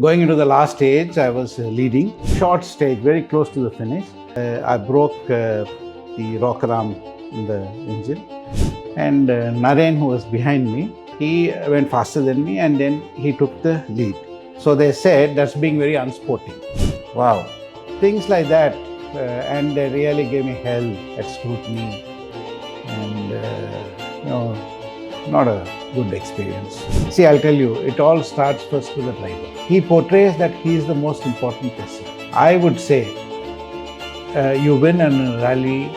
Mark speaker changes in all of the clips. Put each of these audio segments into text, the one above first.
Speaker 1: Going into the last stage, I was leading. Short stage, very close to the finish. I broke the rocker arm in the engine. And Naren, who was behind me, he went faster than me and then he took the lead. So they said that's being very unsporting.
Speaker 2: Wow.
Speaker 1: Things like that. And they really gave me hell at scrutiny. And, not a good experience. See, I'll tell you, it all starts first with the driver. He portrays that he is the most important person. I would say you win a rally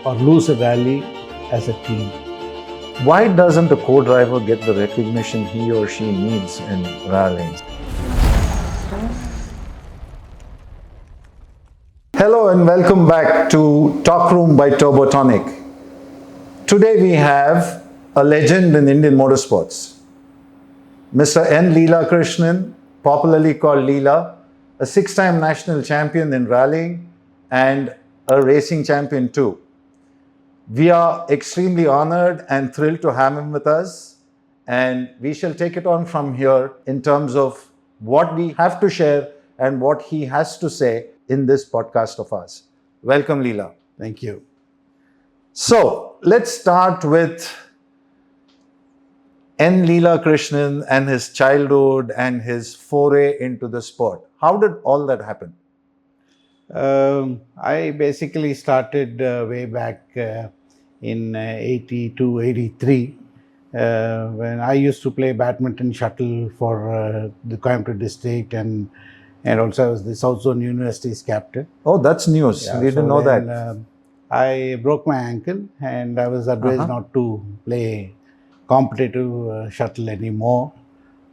Speaker 1: or lose a rally as a team.
Speaker 2: Why doesn't a co-driver get the recognition he or she needs in rallying? Hello and welcome back to Talk Room by Turbotonic. Today we have a legend in Indian motorsports, Mr. N. Leelakrishnan, popularly called Leela, a six-time national champion in rallying and a racing champion too. We are extremely honored and thrilled to have him with us, and we shall take it on from here in terms of what we have to share and what he has to say in this podcast of ours. Welcome, Leela.
Speaker 1: Thank you.
Speaker 2: So let's start with N. Leelakrishnan and his childhood and his foray into the sport. How did all that happen?
Speaker 1: I basically started way back in 82, 83 when I used to play badminton shuttle for the Coimbatore district and also I was the South Zone University's captain.
Speaker 2: Oh, that's news.
Speaker 1: Yeah,
Speaker 2: We didn't know
Speaker 1: then,
Speaker 2: that.
Speaker 1: I broke my ankle and I was advised not to play competitive shuttle anymore.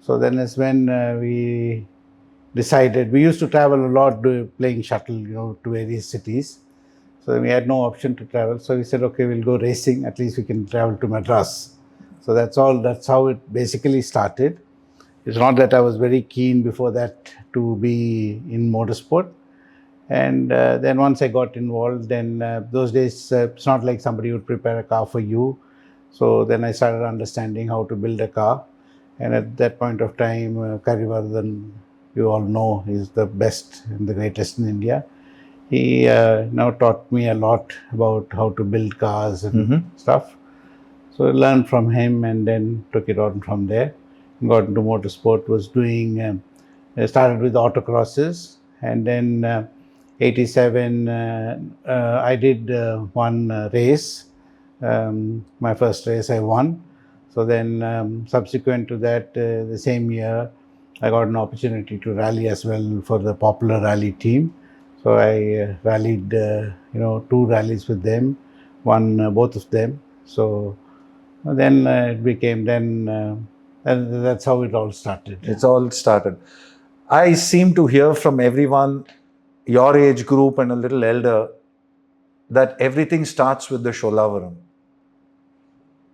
Speaker 1: So then is when we decided, we used to travel a lot playing shuttle, to various cities. So we had no option to travel. So we said, okay, we'll go racing. At least we can travel to Madras. So that's how it basically started. It's not that I was very keen before that to be in motorsport. And then once I got involved, then those days, it's not like somebody would prepare a car for you. So then I started understanding how to build a car. And at that point of time, Karivardhan, you all know, is the best and the greatest in India. He now taught me a lot about how to build cars and stuff. So I learned from him and then took it on from there. Got into motorsport, was doing, started with autocrosses, and then 87, I did one race. My first race I won. So then subsequent to that, the same year, I got an opportunity to rally as well for the popular rally team. So I rallied, two rallies with them, won both of them. So then it became, and that's how it all started.
Speaker 2: It's all started. I seem to hear from everyone, your age group and a little elder, that everything starts with the Sholavaram.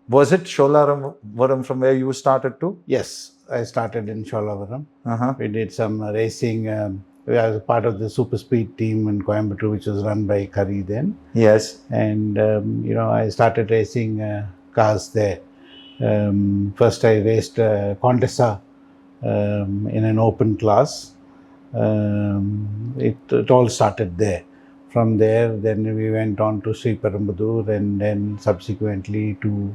Speaker 2: Was it Sholavaram from where you started to?
Speaker 1: Yes, I started in Sholavaram. We did some racing. We were part of the super speed team in Coimbatore, which was run by Kari then.
Speaker 2: Yes.
Speaker 1: And, I started racing cars there. First I raced Contessa in an open class. It all started there. From there, then we went on to Sri Perumbudur and then subsequently to,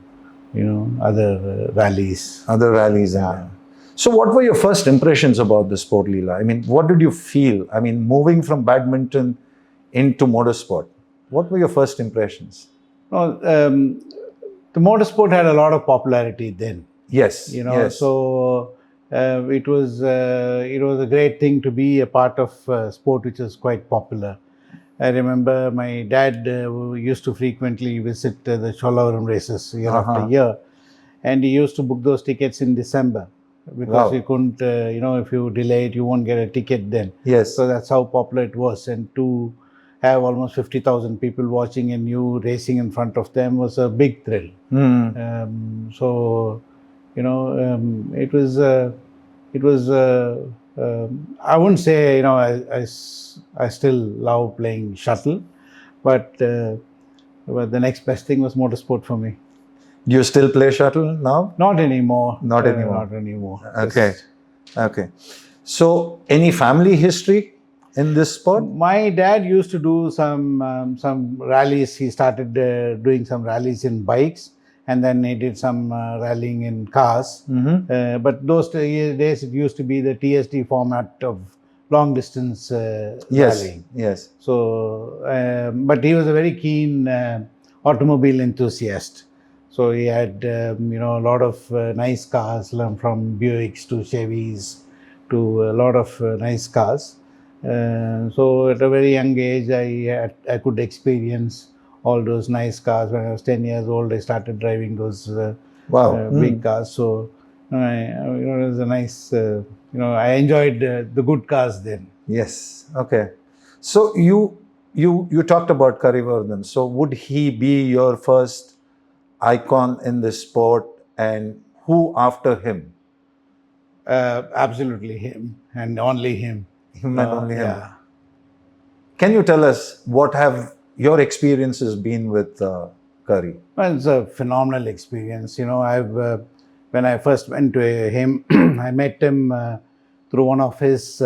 Speaker 1: other rallies.
Speaker 2: Other rallies. Yeah. So what were your first impressions about the sport, Leela? I mean, what did you feel? I mean, moving from badminton into motorsport, what were your first impressions?
Speaker 1: The motorsport had a lot of popularity then.
Speaker 2: Yes. Yes.
Speaker 1: So it was a great thing to be a part of sport which was quite popular. I remember my dad used to frequently visit the Sholavaram races year after year, and he used to book those tickets in December because you couldn't, if you delay it, you won't get a ticket then.
Speaker 2: Yes.
Speaker 1: So that's how popular it was, and to have almost 50,000 people watching and you racing in front of them was a big thrill. It was. I wouldn't say I still love playing shuttle, but the next best thing was motorsport for me.
Speaker 2: Do you still play shuttle now?
Speaker 1: Not anymore.
Speaker 2: Not anymore.
Speaker 1: Not anymore.
Speaker 2: Okay. Okay. So, any family history in this sport?
Speaker 1: My dad used to do some rallies. He started doing some rallies in bikes, and then he did some rallying in cars. But those days it used to be the TSD format of long distance
Speaker 2: Yes,
Speaker 1: rallying.
Speaker 2: yes.
Speaker 1: So, but he was a very keen automobile enthusiast. So he had a lot of nice cars, from Buicks to Chevys to a lot of nice cars. So at a very young age, I could experience all those nice cars. When I was 10 years old, I started driving those
Speaker 2: Wow.
Speaker 1: big cars. So it was a nice, I enjoyed the good cars then.
Speaker 2: Yes. Okay. So you talked about Karivardhan. So would he be your first icon in this sport, and who after him?
Speaker 1: Absolutely him and only him.
Speaker 2: Him and only him.
Speaker 1: Yeah.
Speaker 2: Can you tell us what have your experiences been with Kari?
Speaker 1: Well, it's a phenomenal experience. When I first went to him, I met him through one of his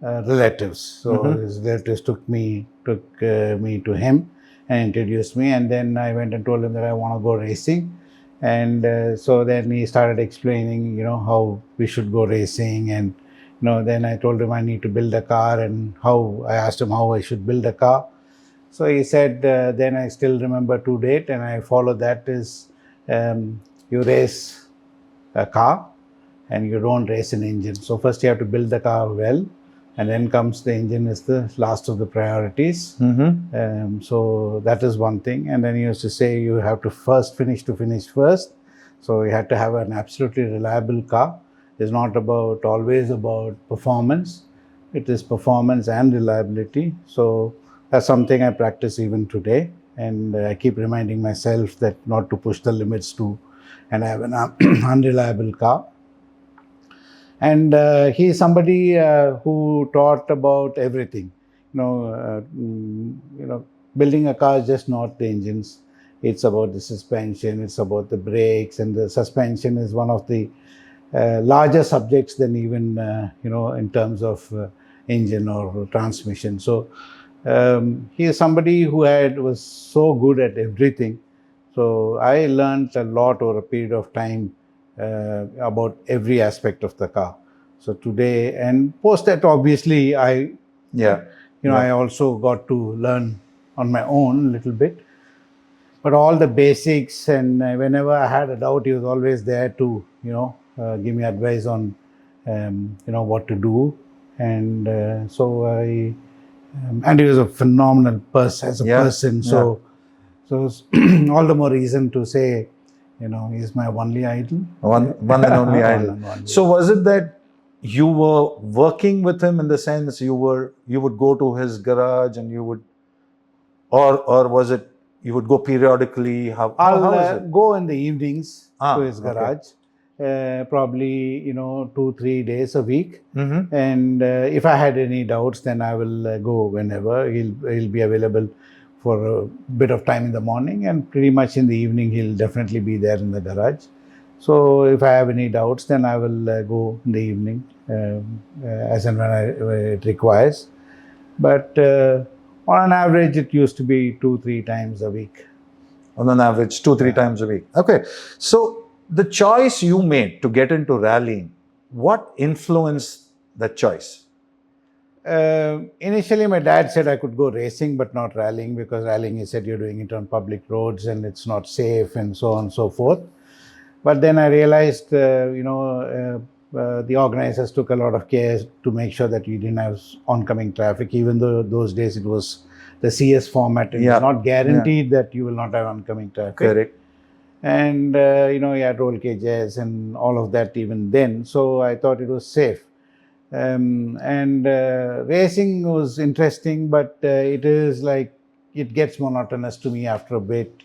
Speaker 1: relatives. So his relatives took me to him and introduced me, and then I went and told him that I want to go racing. And so then he started explaining, how we should go racing, and then I told him I need to build a car, and I asked him how I should build a car. So he said, then I still remember to date, and I follow that is, you race a car and you don't race an engine. So first you have to build the car well, and then comes the engine is the last of the priorities. So that is one thing. And then he used to say you have to finish first. So you had to have an absolutely reliable car. It's not always about performance. It is performance and reliability. So that's something I practice even today. And I keep reminding myself that not to push the limits too and have an unreliable car. And he is somebody who taught about everything. Building a car is just not the engines. It's about the suspension. It's about the brakes, and the suspension is one of the larger subjects than even in terms of engine or transmission. So he is somebody who was so good at everything. So I learned a lot over a period of time about every aspect of the car. So today, and post that, obviously, I also got to learn on my own a little bit. But all the basics, and whenever I had a doubt, he was always there to, give me advice on, what to do. And and he was a phenomenal person as a person. So all the more reason to say, he's my only idol.
Speaker 2: One and only idol. So was it that you were working with him in the sense you would go to his garage and you would, or was it you would go periodically? How was it?
Speaker 1: Go in the evenings to his garage. Probably 2-3 days a week. And if I had any doubts, then I will go whenever. He'll be available for a bit of time in the morning, and pretty much in the evening he'll definitely be there in the garage. So if I have any doubts, then I will go in the evening as and when it requires. But on an average, it used to be 2-3 times a week.
Speaker 2: On an average, 2-3 times a week. Okay. So the choice you made to get into rallying, what influenced that choice?
Speaker 1: Initially, my dad said I could go racing, but not rallying, because rallying, he said, you're doing it on public roads and it's not safe and so on and so forth. But then I realized, the organizers took a lot of care to make sure that we didn't have oncoming traffic, even though those days it was the CS format. And it's not guaranteed that you will not have oncoming traffic.
Speaker 2: Correct.
Speaker 1: And, you had roll cages and all of that even then. So I thought it was safe. Racing was interesting, but it is like, it gets monotonous to me after a bit,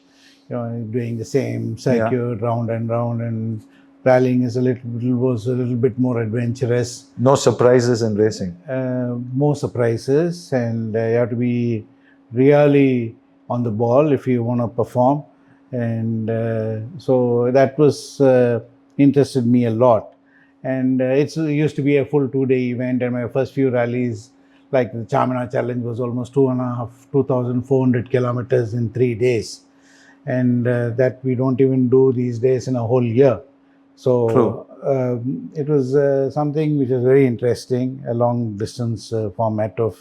Speaker 1: doing the same circuit round and round, and rallying is was a little bit more adventurous.
Speaker 2: No surprises in racing.
Speaker 1: More surprises, and you have to be really on the ball if you want to perform. And so that was interested me a lot. And it used to be a full 2-day event. And my first few rallies, like the Charminar Challenge, was almost 2,400 kilometers in 3 days. And that we don't even do these days in a whole year. So it was something which was very interesting, a long distance format of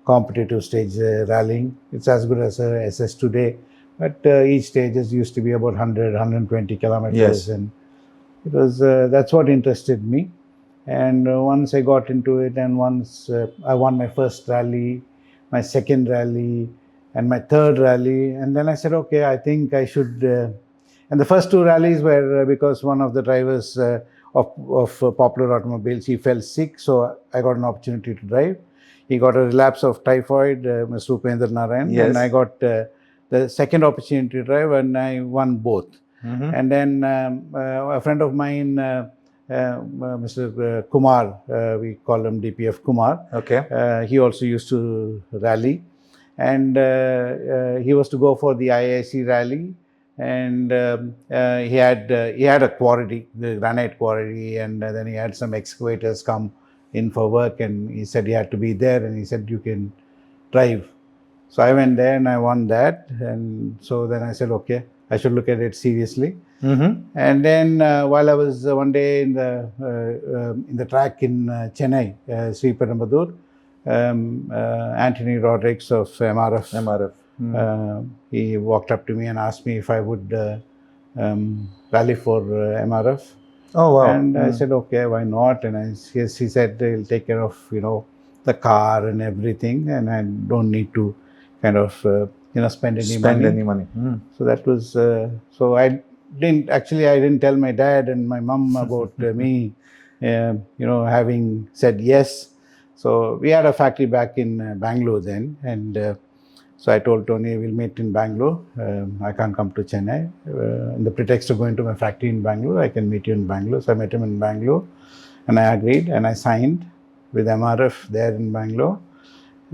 Speaker 1: competitive stage rallying. It's as good as a SS today, but each stages used to be about 100, 120 kilometers.
Speaker 2: Yes.
Speaker 1: And it was that's what interested me. And once I got into it, and once I won my first rally, my second rally, and my third rally, and then I said, okay, I think I should. And the first two rallies were because one of the drivers of Popular Automobiles, he fell sick, so I got an opportunity to drive. He got a relapse of typhoid, Mr. Upendra Narayan,
Speaker 2: Yes.
Speaker 1: and I got the second opportunity to drive, and I won both. And then a friend of mine, Mr. Kumar, we call him DPF Kumar.
Speaker 2: Okay.
Speaker 1: He also used to rally, and he was to go for the IIC rally, and he had a quarry, the granite quarry, and then he had some excavators come in for work, and he said he had to be there, and he said you can drive. So I went there and I won that, and so then I said, okay, I should look at it seriously. And then while I was one day in the track in Chennai, Sri Perumbudur, Anthony Rodriguez of MRF, he walked up to me and asked me if I would rally for MRF.
Speaker 2: Oh, wow.
Speaker 1: And I said, okay, why not? And he said he'll take care of the car and everything, and I don't need to kind of spend any money. So that was so I didn't tell my dad and my mom about me having said yes. So we had a factory back in Bangalore then, and so I told Tony, we'll meet in Bangalore. I can't come to Chennai. In the pretext of going to my factory in Bangalore, I can meet you in Bangalore. So I met him in Bangalore, and I agreed, and I signed with MRF there in Bangalore.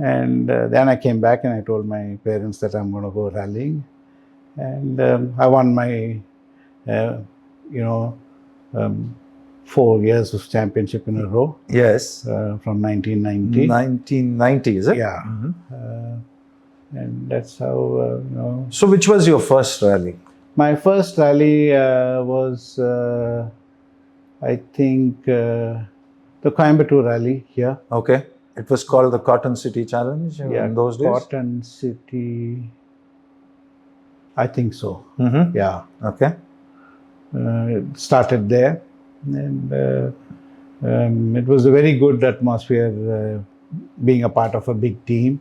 Speaker 1: And then I came back and I told my parents that I'm going to go rallying. And I won my, 4 years of championship in a row.
Speaker 2: Yes.
Speaker 1: From 1990.
Speaker 2: 1990, is it?
Speaker 1: Yeah. And that's how,
Speaker 2: So which was your first rally?
Speaker 1: My first rally was, I think, the Coimbatore rally here.
Speaker 2: Okay. It was called the Cotton City Challenge in those days?
Speaker 1: Cotton City, I think so. Yeah.
Speaker 2: Okay.
Speaker 1: It started there, and it was a very good atmosphere being a part of a big team.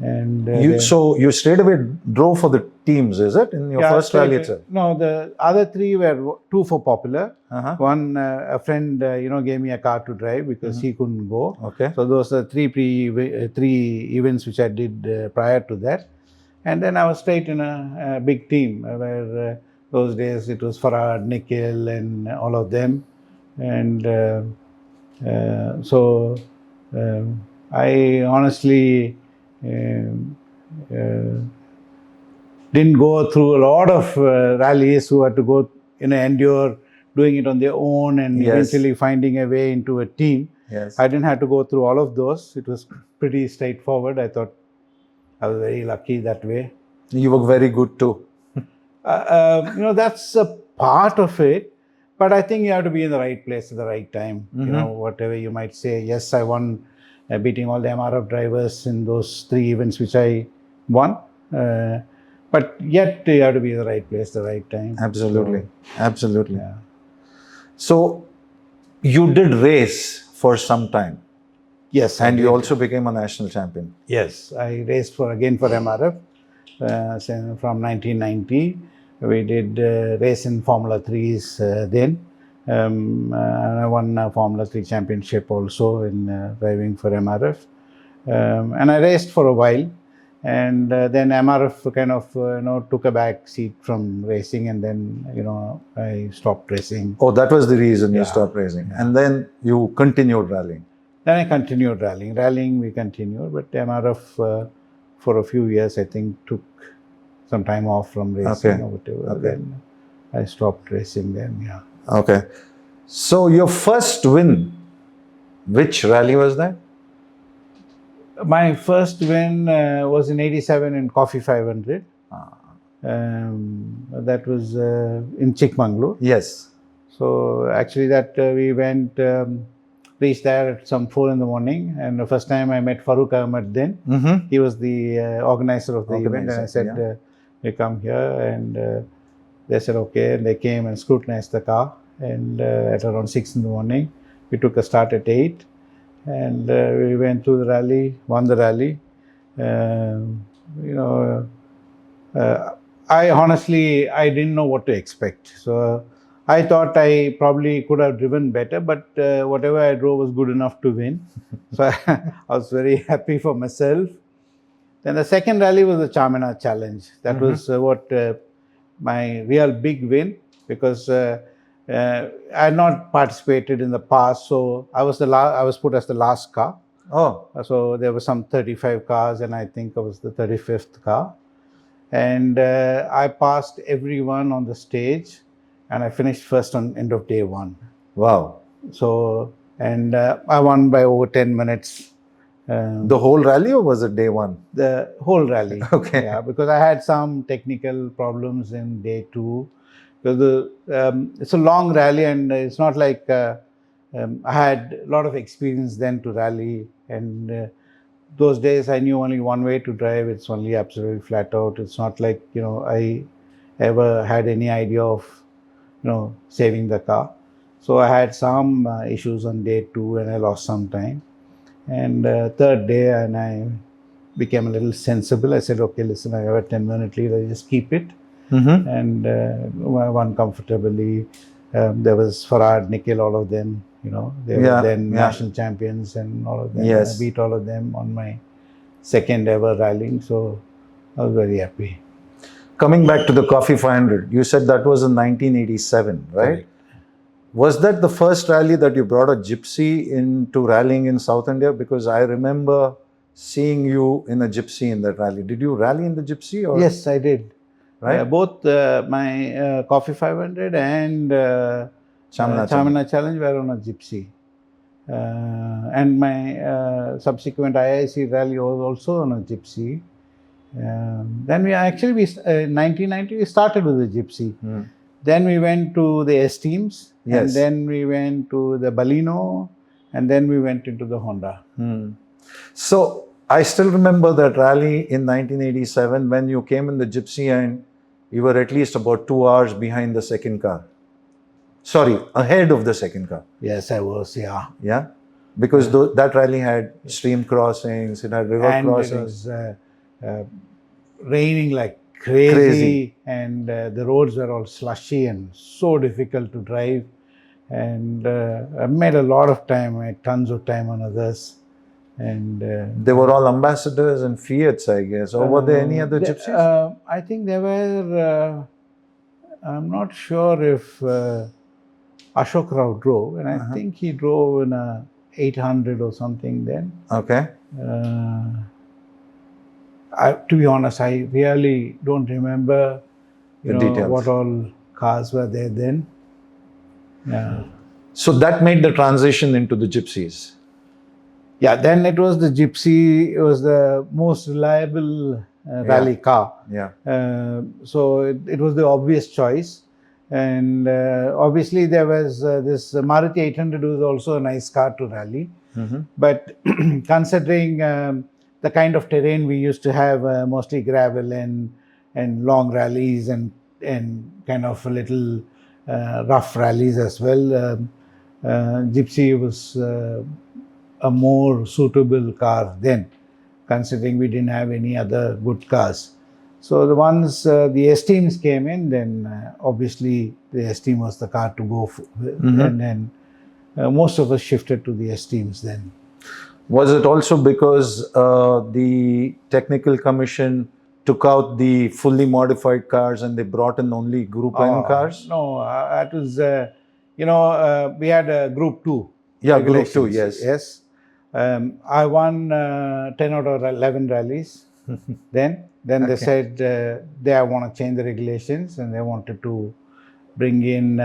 Speaker 1: And
Speaker 2: so you straight away drove for the teams, is it, in your first rally itself?
Speaker 1: No, the other three were two for Popular. One, a friend, gave me a car to drive because he couldn't go.
Speaker 2: Okay.
Speaker 1: So those are three events which I did prior to that. And then I was straight in a big team where those days it was Farad, Nikhil, and all of them. And so I honestly didn't go through a lot of rallies who had to go, endure doing it on their own and eventually finding a way into a team.
Speaker 2: Yes.
Speaker 1: I didn't have to go through all of those. It was pretty straightforward. I thought I was very lucky that way.
Speaker 2: You were very good too.
Speaker 1: That's a part of it, but I think you have to be in the right place at the right time. Whatever you might say. Yes, I won, beating all the MRF drivers in those 3 events which I won. But yet you have to be in the right place, the right time.
Speaker 2: Absolutely. Absolutely.
Speaker 1: Yeah.
Speaker 2: So you did race for some time.
Speaker 1: Yes.
Speaker 2: And you also became a national champion.
Speaker 1: Yes. I raced for MRF from 1990. We did race in Formula 3s then. And I won a Formula 3 championship also in driving for MRF. And I raced for a while. And then MRF kind of, took a back seat from racing, and then, I stopped racing.
Speaker 2: Oh, that was the reason you stopped racing.
Speaker 1: Yeah.
Speaker 2: And then you continued rallying.
Speaker 1: Then I continued rallying. Rallying we continued, but MRF for a few years, I think, took some time off from racing or whatever.
Speaker 2: Okay.
Speaker 1: Then I stopped racing then, yeah.
Speaker 2: Okay. So your first win, which rally was that?
Speaker 1: My first win was in '87 in Coffee 500. That was in Chikmagalur.
Speaker 2: Yes.
Speaker 1: So actually, that we went, reached there at some 4 in the morning, and the first time I met Farooq Ahmed. Then he was the organizer of the event, and I said, "We come here," and they said okay, and they came and scrutinized the car. And at around 6 in the morning, we took a start at 8, and we went through the rally, won the rally. You know. I honestly, I didn't know what to expect. So I thought I probably could have driven better, but whatever I drove was good enough to win. So I was very happy for myself. Then the second rally was the Charminar Challenge. That was what my real big win, because I had not participated in the past. So I was I was put as the last car.
Speaker 2: Oh.
Speaker 1: So there were some 35 cars, and I think I was the 35th car. And I passed everyone on the stage, and I finished first on end of day 1.
Speaker 2: Wow.
Speaker 1: So, and I won by over 10 minutes.
Speaker 2: The whole rally, or was it day 1?
Speaker 1: The whole rally.
Speaker 2: Okay.
Speaker 1: Yeah, because I had some technical problems in day 2. Because it's a long rally, and it's not like I had a lot of experience then to rally, and those days I knew only one way to drive. It's only absolutely flat out. It's not like, I ever had any idea of, saving the car. So I had some issues on day 2, and I lost some time. And third day, and I became a little sensible. I said, okay, listen, I have a 10-minute lead. I just keep it. And I won comfortably. There was Farad, Nikhil, all of them. They were then national champions, and all of them.
Speaker 2: Yes.
Speaker 1: I beat all of them on my second ever rallying, so I was very happy.
Speaker 2: Coming back to the Coffee 500, you said that was in 1987, right?
Speaker 1: Correct.
Speaker 2: Was that the first rally that you brought a gypsy into rallying in South India? Because I remember seeing you in a gypsy in that rally. Did you rally in the gypsy? Or?
Speaker 1: Yes, I did.
Speaker 2: Right?
Speaker 1: Both my Coffee 500 and Charminar Challenge were on a gypsy. And my subsequent IIC rally was also on a gypsy. Then in 1990, we started with the gypsy. Then we went to the S-Teams, and then we went to the Baleno, and then we went into the Honda.
Speaker 2: So I still remember that rally in 1987 when you came in the gypsy and you were at least about 2 hours behind the second car. Sorry, ahead of the second car.
Speaker 1: Yes, I was, yeah.
Speaker 2: Yeah? Because that rally had stream crossings, it had river crossings.
Speaker 1: It was raining like crazy. And the roads were all slushy and so difficult to drive. And I made a lot of time, I had tons of time on others. And
Speaker 2: they were all ambassadors and Fiats, I guess. Or were there any other gypsies?
Speaker 1: I think there were, I'm not sure if Ashok Rao drove, and I think he drove in a 800 or something then.
Speaker 2: Okay.
Speaker 1: To be honest, I really don't remember
Speaker 2: the details.
Speaker 1: What all cars were there then. Yeah.
Speaker 2: So that made the transition into the gypsies.
Speaker 1: Yeah, then it was the gypsy. It was the most reliable rally car.
Speaker 2: Yeah.
Speaker 1: So it was the obvious choice. And obviously there was this Maruti 800 was also a nice car to rally. But considering the kind of terrain we used to have, mostly gravel and long rallies and kind of little rough rallies as well, gypsy was a more suitable car then, considering we didn't have any other good cars. So the once the S-Teams came in, then obviously the S-Team was the car to go for. And then most of us shifted to the S-Teams then.
Speaker 2: Was it also because the technical commission took out the fully modified cars and they brought in only Group N cars?
Speaker 1: No, it was, we had a Group 2.
Speaker 2: Yeah, Group 2, yes.
Speaker 1: Yes. I won 10 out of 11 rallies then. Then they said they want to change the regulations and they wanted to bring in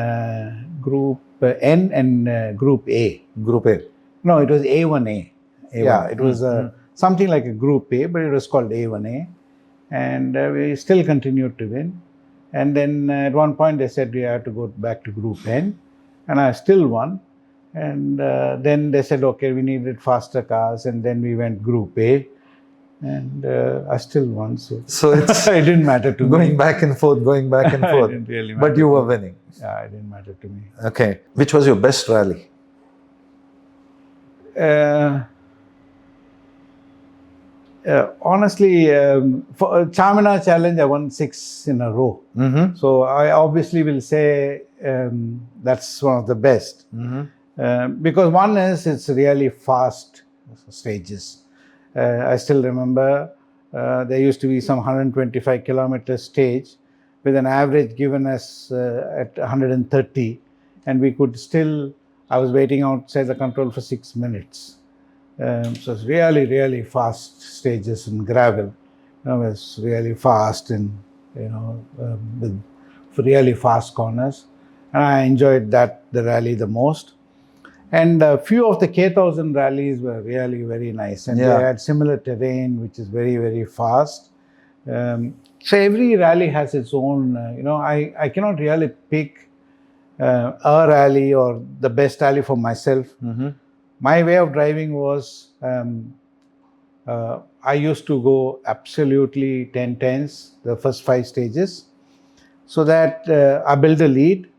Speaker 1: Group N and Group A.
Speaker 2: Group A.
Speaker 1: No, it was A1A.
Speaker 2: A1.
Speaker 1: Yeah, it was something like a Group A, but it was called A1A. And we still continued to win. And then at one point they said we have to go back to Group N. And I still won. And then they said, okay, we needed faster cars. And then we went Group A. And I still won. So
Speaker 2: it's
Speaker 1: it didn't matter to me.
Speaker 2: going back and forth.
Speaker 1: It didn't really matter.
Speaker 2: But you were winning.
Speaker 1: Yeah, it didn't matter to me.
Speaker 2: Okay. Which was your best rally?
Speaker 1: Honestly, for Charminar Challenge, I won 6 in a row. So I obviously will say that's one of the best. Because one is it's really fast stages. I still remember there used to be some 125 kilometer stage with an average given us at 130, and we could still, I was waiting outside the control for 6 minutes. So it's really fast stages in gravel. It's really fast and with really fast corners, and I enjoyed the rally the most. And a few of the K1000 rallies were really very nice, and they had similar terrain, which is very fast. So every rally has its own. I cannot really pick a rally or the best rally for myself. My way of driving was I used to go absolutely 10-10s, the first 5 stages, so that I build a lead.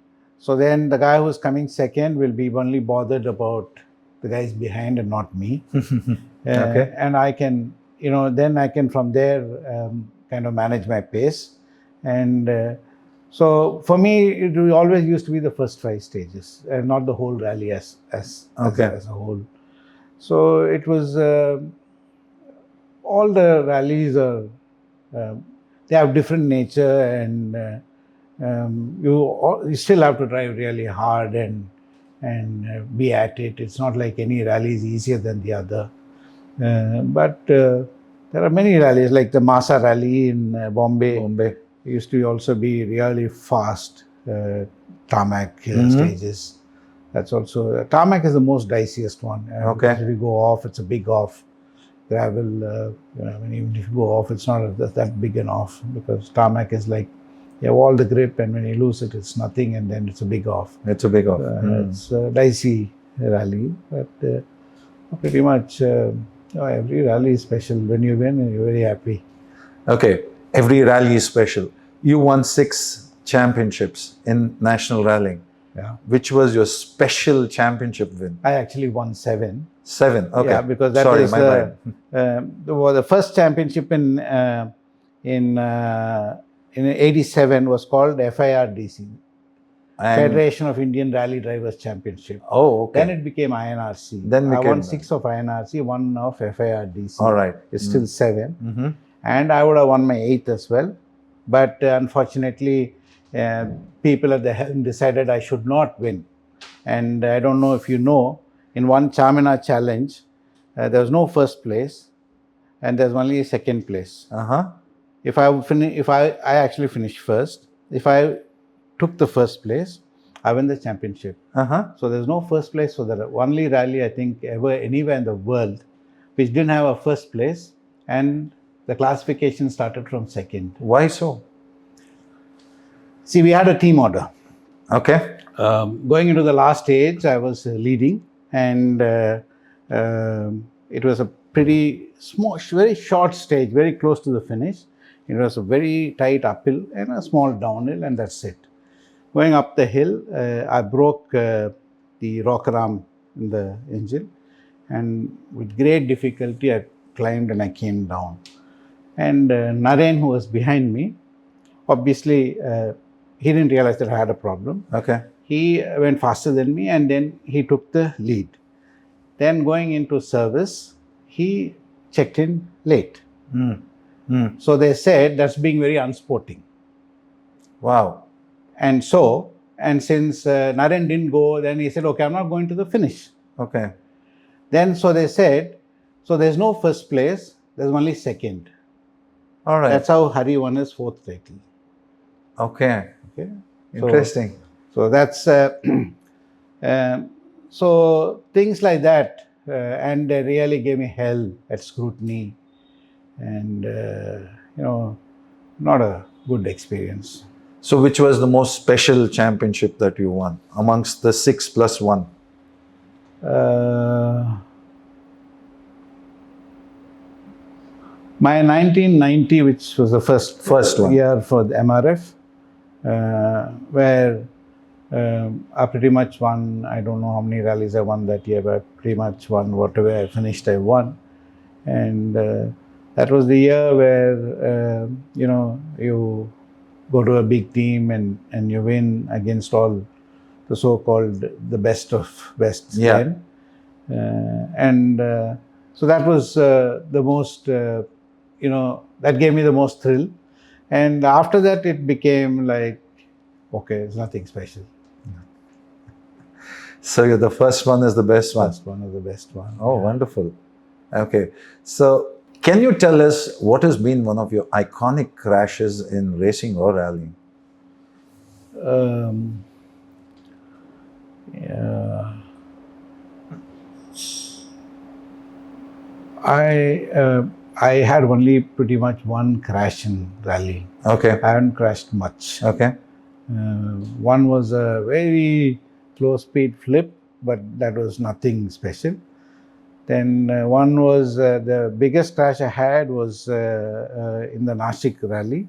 Speaker 1: So then the guy who's coming second will be only bothered about the guys behind and not me.
Speaker 2: Okay.
Speaker 1: And I can, then I can from there kind of manage my pace. And so for me, it always used to be the first 5 stages, and not the whole rally as a whole. So it was all the rallies are they have different nature, and you still have to drive really hard and be at it. It's not like any rally is easier than the other. But there are many rallies, like the Masa rally in Bombay. It used to also be really fast tarmac stages. That's also, tarmac is the most diciest one. Because if you go off, it's a big off. Gravel, even if you go off, it's not that big an off, because tarmac is like, you have all the grip, and when you lose it, it's nothing, and then it's a big off.
Speaker 2: It's a big off.
Speaker 1: It's a dicey rally, but pretty much every rally is special. When you win, you're very happy.
Speaker 2: Okay, every rally is special. You won 6 championships in national rallying.
Speaker 1: Yeah.
Speaker 2: Which was your special championship win?
Speaker 1: I actually won 7.
Speaker 2: 7, okay.
Speaker 1: Yeah, because that is the first championship in 87 was called FIRDC, Federation of Indian Rally Drivers Championship.
Speaker 2: Oh, okay.
Speaker 1: Then it became INRC.
Speaker 2: Then
Speaker 1: I won 6 of INRC, 1 of FIRDC.
Speaker 2: All right.
Speaker 1: It's still 7. And I would have won my 8th as well. But unfortunately, people at the helm decided I should not win. And I don't know if you know, in one Charminar challenge, there was no first place, and there's only a second place. If I actually finished first, if I took the first place, I win the championship. So there's no first place for the only rally I think ever anywhere in the world which didn't have a first place, and the classification started from second.
Speaker 2: Why so?
Speaker 1: See, we had a team order.
Speaker 2: Okay.
Speaker 1: Going into the last stage, I was leading, and it was a pretty small, very short stage, very close to the finish. It was a very tight uphill and a small downhill, and that's it. Going up the hill, I broke the rocker arm in the engine, and with great difficulty, I climbed and I came down. And Naren, who was behind me, obviously, he didn't realize that I had a problem.
Speaker 2: Okay.
Speaker 1: He went faster than me, and then he took the lead. Then going into service, he checked in late. So they said that's being very unsporting.
Speaker 2: Wow.
Speaker 1: And since Naren didn't go, then he said, okay, I'm not going to the finish.
Speaker 2: Okay.
Speaker 1: Then so they said, so there's no first place, there's only second.
Speaker 2: All right.
Speaker 1: That's how Hari won his 4th title.
Speaker 2: Okay.
Speaker 1: Okay.
Speaker 2: Interesting.
Speaker 1: So that's So things like that, and they really gave me hell at scrutiny, and not a good experience.
Speaker 2: So, which was the most special championship that you won amongst the 6+1?
Speaker 1: My 1990, which was the first
Speaker 2: one.
Speaker 1: year for the MRF, where I pretty much won. I don't know how many rallies I won that year, but pretty much won whatever I finished, I won. And that was the year where, you go to a big team and you win against all the so-called the best of best then. So that was the most, that gave me the most thrill. And after that, it became like, okay, it's nothing special.
Speaker 2: So you're the first one is the best one?
Speaker 1: First one is the best one.
Speaker 2: Oh, wonderful. Okay. So can you tell us what has been one of your iconic crashes in racing or rallying?
Speaker 1: I had only pretty much one crash in rally.
Speaker 2: Okay.
Speaker 1: I haven't crashed much.
Speaker 2: Okay.
Speaker 1: One was a very low speed flip, but that was nothing special. Then one was the biggest crash I had was in the Nashik rally,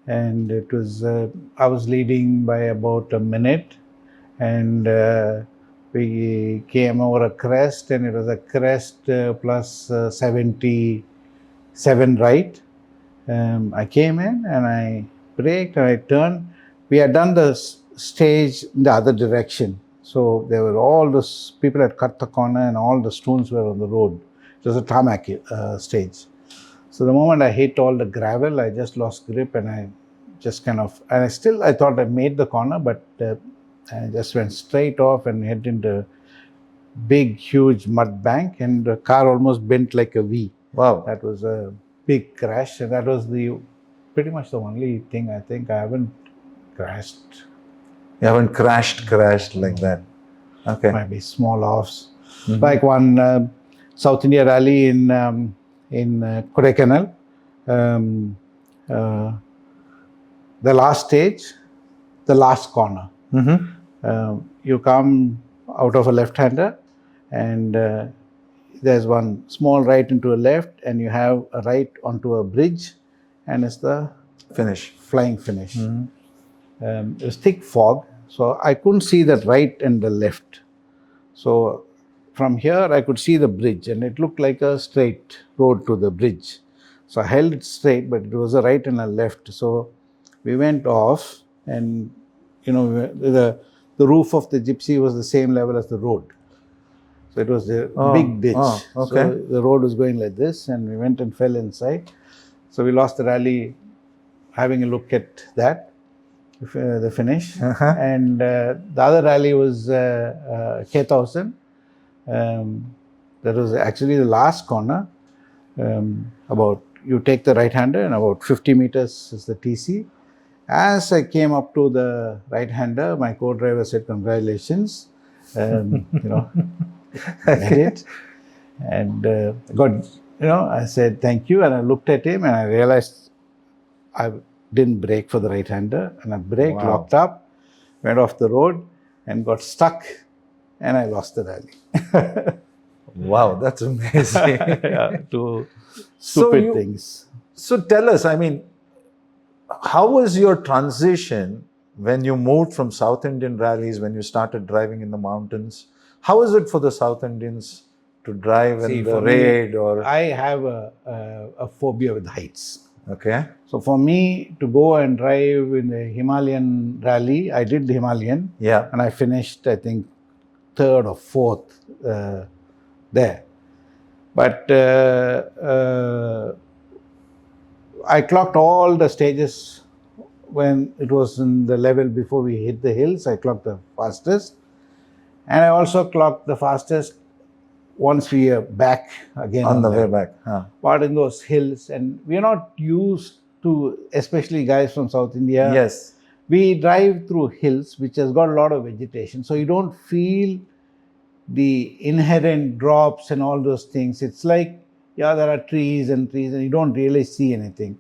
Speaker 1: and it was I was leading by about a minute, and we came over a crest, and it was a crest plus 77 right. I came in and I braked and I turned. We had done the stage in the other direction. So there were all those people had cut the corner and all the stones were on the road. It was a tarmac stage. So the moment I hit all the gravel, I just lost grip and I just kind of, and I thought I made the corner, but I just went straight off and hit into big, huge mud bank, and the car almost bent like a V.
Speaker 2: Wow.
Speaker 1: That was a big crash, and that was pretty much the only thing I think I haven't crashed.
Speaker 2: You haven't crashed like that? Okay.
Speaker 1: Maybe small offs. Like one South India rally in Kodaikanal. The last stage, the last corner. You come out of a left-hander, and there's one small right into a left, and you have a right onto a bridge, and it's the flying finish. It was thick fog, so I couldn't see the right and the left. So from here, I could see the bridge, and it looked like a straight road to the bridge. So I held it straight, but it was a right and a left. So we went off, and the roof of the gypsy was the same level as the road. So it was a big ditch. So the road was going like this, and we went and fell inside. So we lost the rally having a look at that, the finish. And the other rally was K1000. That was actually the last corner. You take the right-hander, and about 50 meters is the TC. As I came up to the right-hander, my co-driver said, "Congratulations, I did it." And I said, "Thank you." And I looked at him, and I realized I didn't brake for the right-hander, and I braked, locked up, went off the road, and got stuck, and I lost the rally.
Speaker 2: Wow, that's amazing.
Speaker 1: Two stupid things.
Speaker 2: So tell us, how was your transition when you moved from South Indian rallies, when you started driving in the mountains? How is it for the South Indians to drive in the raid?
Speaker 1: I have a phobia with heights.
Speaker 2: Okay.
Speaker 1: So for me to go and drive in the Himalayan rally, I did the Himalayan.
Speaker 2: Yeah.
Speaker 1: And I finished, I think, third or fourth there. But I clocked all the stages when it was in the level before we hit the hills. I clocked the fastest. And I also clocked the fastest once we are back again.
Speaker 2: On the way back.
Speaker 1: But in those hills. And we're not used to, especially guys from South India.
Speaker 2: Yes.
Speaker 1: we drive through hills, which has got a lot of vegetation, so you don't feel the inherent drops and all those things. It's like, yeah, there are trees, and you don't really see anything.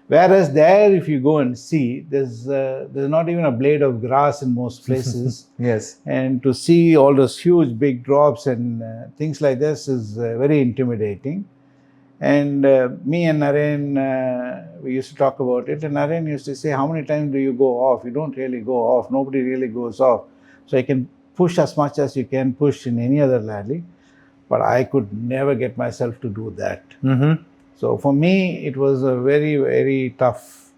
Speaker 1: Whereas there, if you go and see, there's not even a blade of grass in most places.
Speaker 2: Yes.
Speaker 1: And to see all those huge big drops and things like this is very intimidating. And me and Naren, we used to talk about it, and Naren used to say, how many times do you go off? You don't really go off. Nobody really goes off. So you can push as much as you can push in any other rally, but I could never get myself to do that.
Speaker 2: Mm-hmm.
Speaker 1: So for me, it was a very, very tough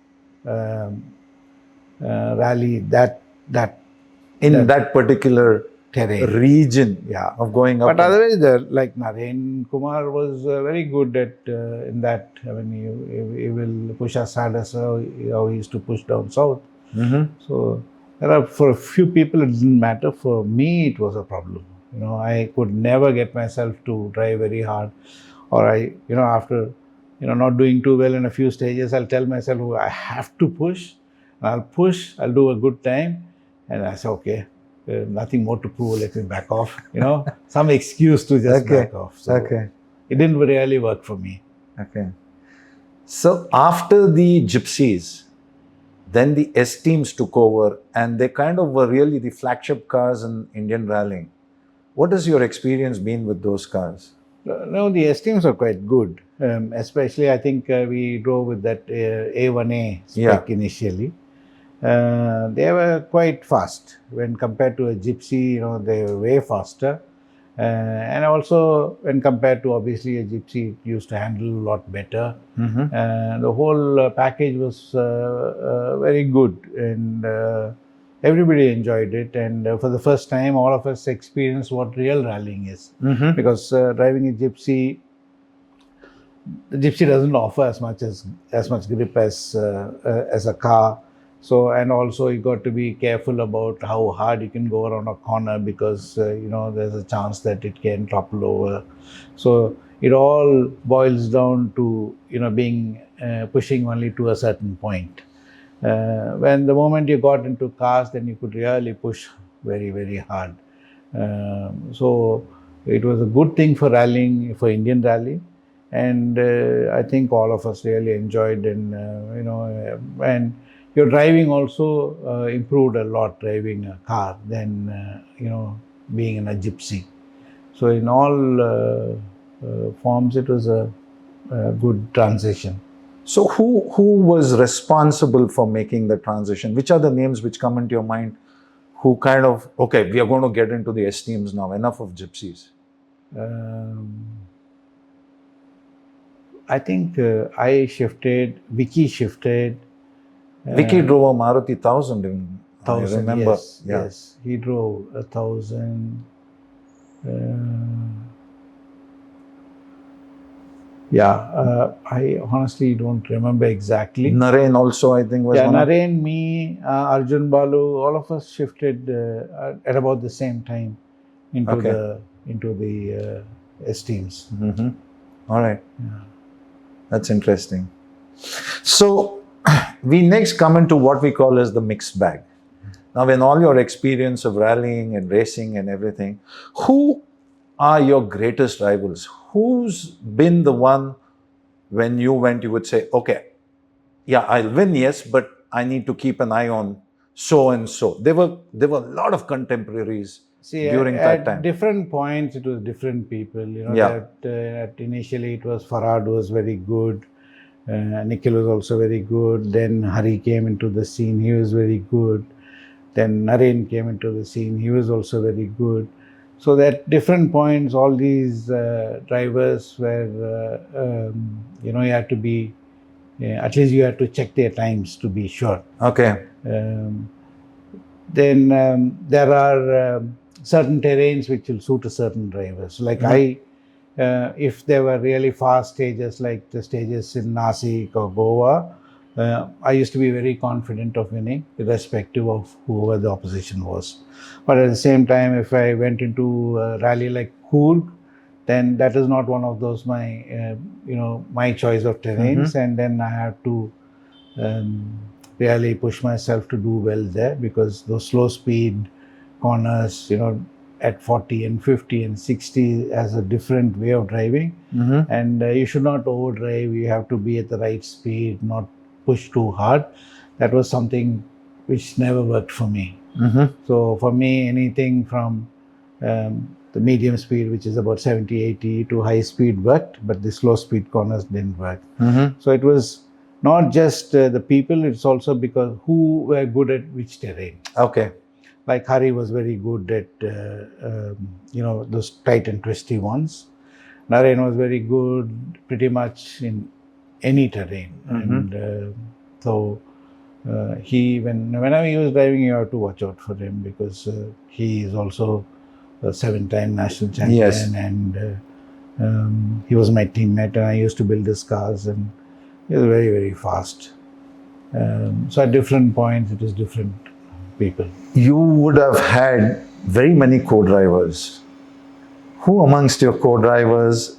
Speaker 1: rally, that
Speaker 2: particular
Speaker 1: terrain.
Speaker 2: Region
Speaker 1: Yeah.
Speaker 2: of going up.
Speaker 1: But otherwise, like Naren Kumar was very good at in that. I mean, he will push as hard as how he used to push down south.
Speaker 2: Mm-hmm.
Speaker 1: So for a few people it didn't matter. For me, it was a problem. I could never get myself to drive very hard, or after not doing too well in a few stages, I'll tell myself, oh, I have to push. I'll push. I'll do a good time, and I say, okay. Nothing more to prove, let me back off. Some excuse to just back off. So it didn't really work for me.
Speaker 2: Okay. So after the Gypsies, then the S teams took over, and they kind of were really the flagship cars in Indian rallying. What has your experience been with those cars?
Speaker 1: No, the S teams are quite good. Especially, I think we drove with that A1A spec initially. They were quite fast when compared to a Gypsy. They were way faster, and also when compared to obviously a Gypsy, it used to handle a lot better.
Speaker 2: Mm-hmm.
Speaker 1: The whole package was very good, and everybody enjoyed it. And for the first time, all of us experienced what real rallying is.
Speaker 2: Mm-hmm.
Speaker 1: Because driving a Gypsy, the Gypsy doesn't offer as much grip as a car. So, and also you got to be careful about how hard you can go around a corner, because there's a chance that it can topple over. So it all boils down to being pushing only to a certain point. When the moment you got into cars, then you could really push very, very hard. So it was a good thing for rallying, for Indian rally. And I think all of us really enjoyed, and and your driving also improved a lot, driving a car, than being in a Gypsy. So in all forms, it was a good transition.
Speaker 2: So who was responsible for making the transition? Which are the names which come into your mind? Who kind of, okay, we are going to get into the S teams now. Enough of Gypsies.
Speaker 1: I think Vicky shifted.
Speaker 2: Vicky drove a Maruti 1000. I remember.
Speaker 1: Yes, he drove 1000. I honestly don't remember exactly.
Speaker 2: Naren also, I think, was one.
Speaker 1: Naren, me, Arjun Balu, all of us shifted at about the same time into the S teams.
Speaker 2: Mm-hmm. All right.
Speaker 1: Yeah.
Speaker 2: That's interesting. So we next come into what we call as the mixed bag. Now, in all your experience of rallying and racing and everything, who are your greatest rivals? Who's been the one when you went, you would say, okay, yeah, I'll win, yes, but I need to keep an eye on so and so. There were a lot of contemporaries during that time.
Speaker 1: At different points, it was different people. Initially it was Farhad was very good. Nikhil was also very good. Then Hari came into the scene. He was very good. Then Naren came into the scene. He was also very good. So at different points, all these drivers were, you had to be, at least you had to check their times to be sure.
Speaker 2: Okay.
Speaker 1: Then there are certain terrains which will suit a certain driver. So like if there were really fast stages like the stages in Nasik or Goa, I used to be very confident of winning, irrespective of whoever the opposition was. But at the same time, if I went into a rally like Coorg, then that is not one of those my choice of terrains, and then I have to really push myself to do well there, because those slow speed corners, at 40 and 50 and 60 has a different way of driving. And you should not overdrive. You have to be at the right speed, not push too hard. That was something which never worked for me. So for me, anything from the medium speed, which is about 70, 80, to high speed worked, but the slow speed corners didn't work. So it was not just the people, it's also because who were good at which terrain.
Speaker 2: Okay.
Speaker 1: Like Hari was very good at, those tight and twisty ones. Narayan was very good pretty much in any terrain. And so whenever he was driving, you have to watch out for him, because he is also a 7-time national champion.
Speaker 2: Yes.
Speaker 1: And he was my teammate, and I used to build his cars, and he was very, very fast. So at different points, it was different people.
Speaker 2: You would have had very many co-drivers. Who amongst your co-drivers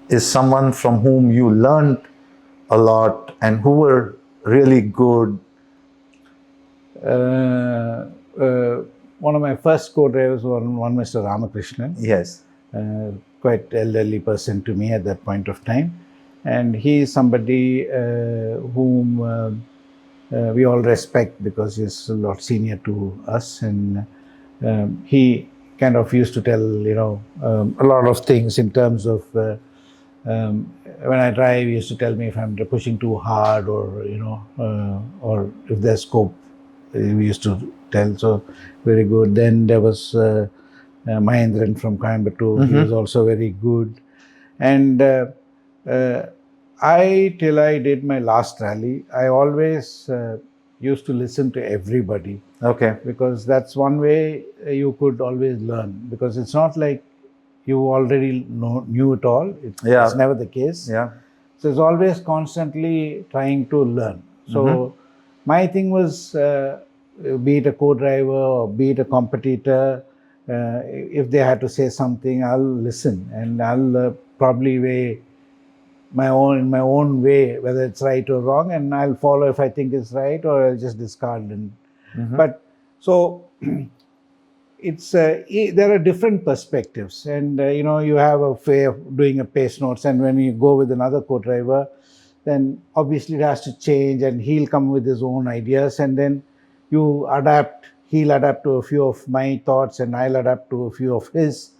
Speaker 2: is someone from whom you learned a lot and who were really good?
Speaker 1: One of my first co-drivers was one Mr. Ramakrishnan.
Speaker 2: Yes.
Speaker 1: Quite elderly person to me at that point of time. And he is somebody whom we all respect, because he's a lot senior to us. And he kind of used to tell, a lot of things in terms of when I drive, he used to tell me if I'm pushing too hard, or, or if there's scope, we used to tell. So very good. Then there was Mahendran from Coimbatore. He was also very good. And till I did my last rally, I always used to listen to everybody.
Speaker 2: Okay.
Speaker 1: Because that's one way you could always learn. Because it's not like you already knew it all. It's never the case.
Speaker 2: Yeah.
Speaker 1: So it's always constantly trying to learn. So my thing was, be it a co-driver or be it a competitor, if they had to say something, I'll listen, and I'll probably weigh in my own way, whether it's right or wrong, and I'll follow if I think it's right, or I'll just discard. But so it's there are different perspectives, and you have a way of doing a pace notes, and when you go with another co-driver, then obviously it has to change, and he'll come with his own ideas, and then you adapt. He'll adapt to a few of my thoughts, and I'll adapt to a few of his.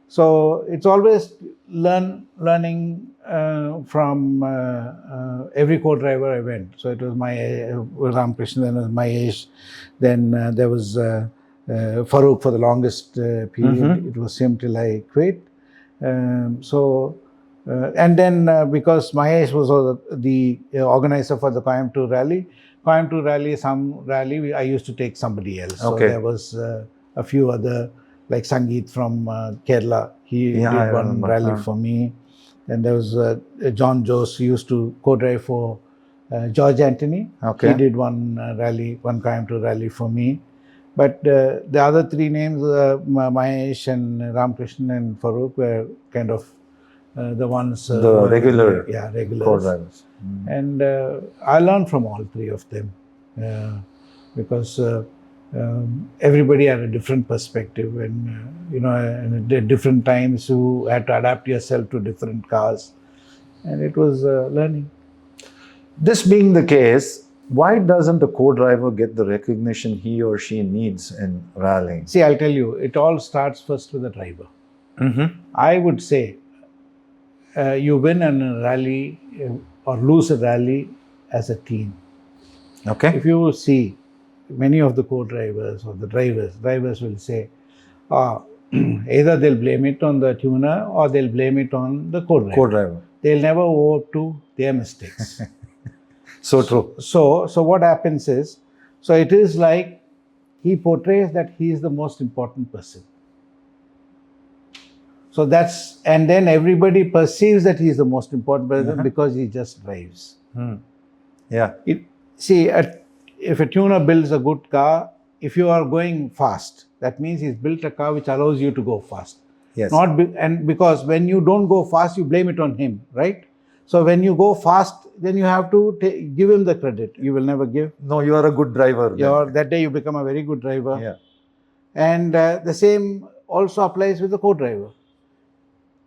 Speaker 1: So it's always learning from every co-driver I went. So it was Ramakrishnan, then was Mahesh, then there was Farooq for the longest period. It was him till I quit. And then because Mahesh was the organizer for the Coimbatore rally, some rally I used to take somebody else. So there was a few other, like Sangeet from Kerala. He did one rally for me. Then there was John Jose, who used to co-drive for George Anthony.
Speaker 2: Okay.
Speaker 1: He did one Coimbatore rally for me. But the other three names, Mahesh and Ramakrishnan and Farooq, were kind of the ones...
Speaker 2: the regular
Speaker 1: co-drivers. And I learned from all three of them because everybody had a different perspective, and at different times you had to adapt yourself to different cars, and it was learning.
Speaker 2: This being the case, why doesn't a co-driver get the recognition he or she needs in rallying?
Speaker 1: See, I'll tell you, it all starts first with the driver. I would say you win a rally or lose a rally as a team.
Speaker 2: Okay.
Speaker 1: If you see many of the co-drivers or the drivers will say, either they'll blame it on the tuner or they'll blame it on the co-driver. They'll never owe up to their mistakes.
Speaker 2: So true.
Speaker 1: So what happens is, so it is like he portrays that he is the most important person. So and then everybody perceives that he is the most important person because he just drives.
Speaker 2: Yeah.
Speaker 1: If a tuner builds a good car, if you are going fast, that means he's built a car which allows you to go fast.
Speaker 2: Yes.
Speaker 1: And because when you don't go fast, you blame it on him, right? So when you go fast, then you have to give him the credit. You will never give.
Speaker 2: No, you are a good driver.
Speaker 1: That day you become a very good driver.
Speaker 2: Yeah.
Speaker 1: And the same also applies with the co-driver.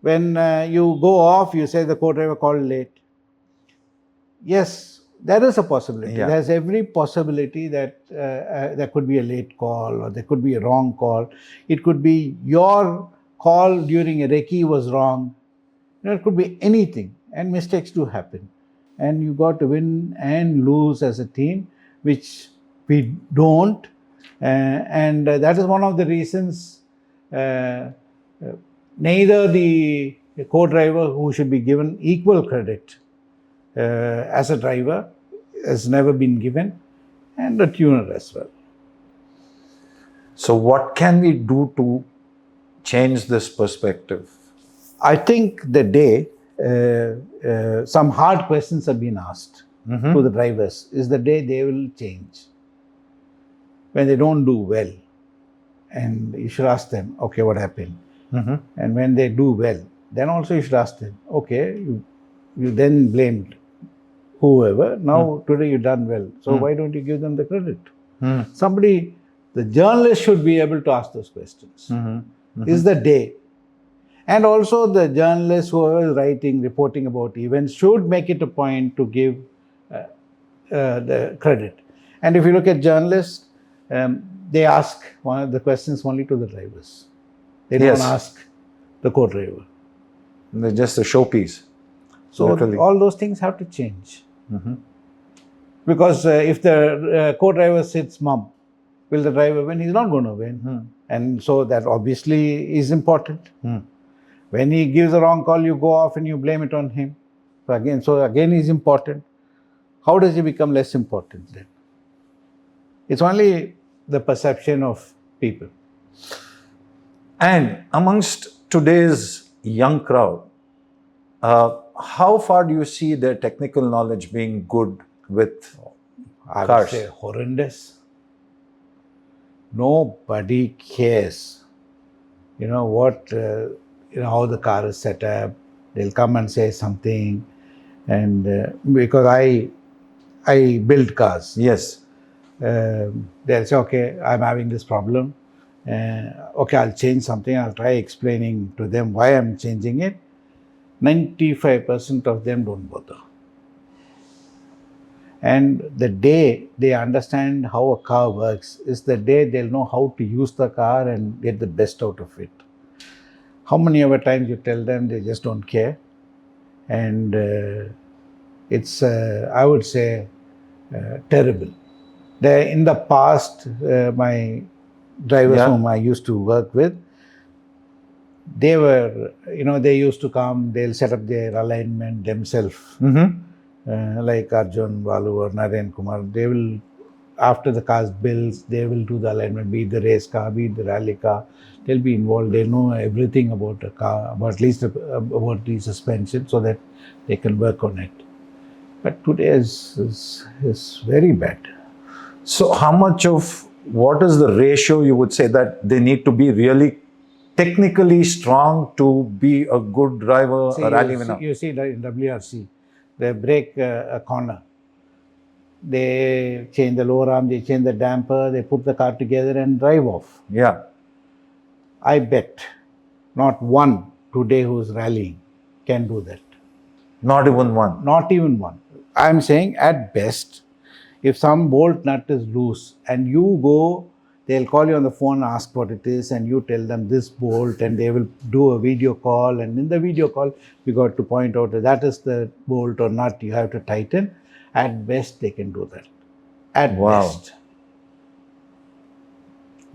Speaker 1: When you go off, you say the co-driver called late. Yes, there is a possibility.
Speaker 2: Yeah.
Speaker 1: There's every possibility that there could be a late call or there could be a wrong call. It could be your call during a recce was wrong. It could be anything, and mistakes do happen. And you got to win and lose as a team, which we don't. And that is one of the reasons neither the co-driver, who should be given equal credit as a driver, has never been given, and the tuner as well.
Speaker 2: So what can we do to change this perspective?
Speaker 1: I think the day some hard questions have been asked to the drivers is the day they will change. When they don't do well, and you should ask them, okay, what happened? And when they do well, then also you should ask them, okay, you then blamed whoever, now today you've done well, so why don't you give them the credit? Somebody, the journalist should be able to ask those questions. Is the day. And also the journalists who are writing, reporting about events should make it a point to give the credit. And if you look at journalists, they ask one of the questions only to the drivers. They don't ask the co-driver.
Speaker 2: They're just a showpiece.
Speaker 1: So all those things have to change. Because if the co-driver sits mum, will the driver win? He's not going to win. And so that obviously is important. When he gives a wrong call, you go off and you blame it on him. So again he's important. How does he become less important then? It's only the perception of people.
Speaker 2: And amongst today's young crowd, how far do you see their technical knowledge being good with
Speaker 1: I
Speaker 2: cars?
Speaker 1: would say horrendous. Nobody cares. You know what, how the car is set up. They'll come and say something. And because I build cars.
Speaker 2: Yes.
Speaker 1: They'll say, okay, I'm having this problem. Okay, I'll change something. I'll try explaining to them why I'm changing it. 95% of them don't bother. And the day they understand how a car works is the day they'll know how to use the car and get the best out of it. How many other times you tell them, they just don't care. And it's, I would say, terrible. In the past, my drivers whom I used to work with, they were, they used to come, they'll set up their alignment themselves. Like Arjun, Balu or Naren Kumar, they will, after the car's builds, they will do the alignment, be it the race car, be it the rally car. They'll be involved, they know everything about a car, at least about the suspension, so that they can work on it. But today is very bad.
Speaker 2: So how much of, what is the ratio you would say that they need to be really technically strong to be a good driver, a rally winner?
Speaker 1: You see in WRC, they break a corner. They change the lower arm, they change the damper, they put the car together and drive off.
Speaker 2: Yeah.
Speaker 1: I bet not one today who's rallying can do that.
Speaker 2: Not even one?
Speaker 1: Not even one. I'm saying at best, if some bolt nut is loose and you go, they'll call you on the phone and ask what it is, and you tell them this bolt, and they will do a video call, and in the video call you got to point out that is the bolt or nut you have to tighten. At best they can do that. At best.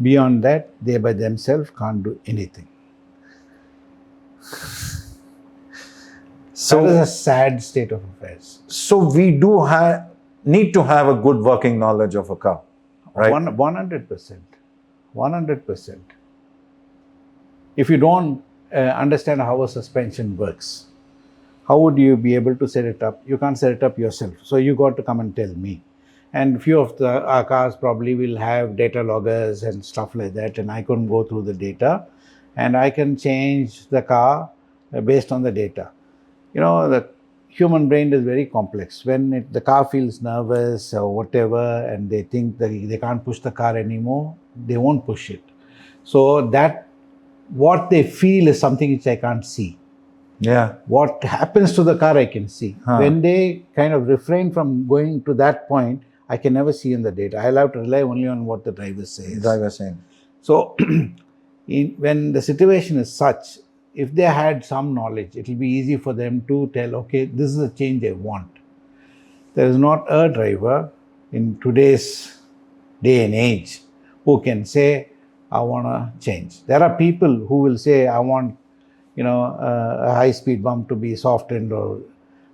Speaker 1: Beyond that, they by themselves can't do anything. So that is a sad state of affairs.
Speaker 2: So we do need to have a good working knowledge of a car, right?
Speaker 1: 100%. 100%. If you don't understand how a suspension works, how would you be able to set it up? You can't set it up yourself. So you got to come and tell me. And few of our cars probably will have data loggers and stuff like that, and I can go through the data and I can change the car based on the data. The human brain is very complex. When the car feels nervous or whatever, and they think that they can't push the car anymore, they won't push it. So that what they feel is something which I can't see.
Speaker 2: Yeah.
Speaker 1: What happens to the car I can see. When they kind of refrain from going to that point, I can never see in the data. I'll have to rely only on what the driver says.
Speaker 2: Driver saying.
Speaker 1: So when the situation is such, if they had some knowledge, it will be easy for them to tell, okay, this is the change I want. There is not a driver in today's day and age who can say, I want to change. There are people who will say, I want, a high-speed bump to be softened, or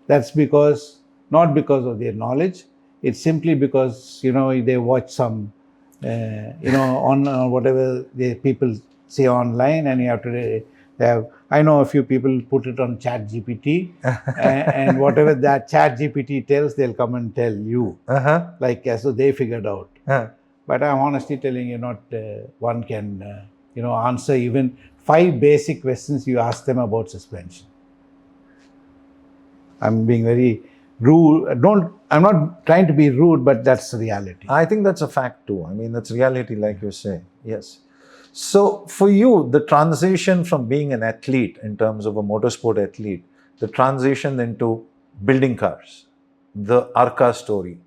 Speaker 1: that's because, not because of their knowledge. It's simply because, they watch some, on whatever the people say online, and you have to have, I know a few people put it on Chat GPT, and whatever that Chat GPT tells, they'll come and tell you, like as though they figured out. But I'm honestly telling you, not one can, answer even 5 basic questions you ask them about suspension. I'm being very rude. I'm not trying to be rude, but that's the reality.
Speaker 2: I think that's a fact too. I mean, that's reality, like you say. Yes. So for you, the transition from being an athlete, in terms of a motorsport athlete, the transition into building cars, the Arca story.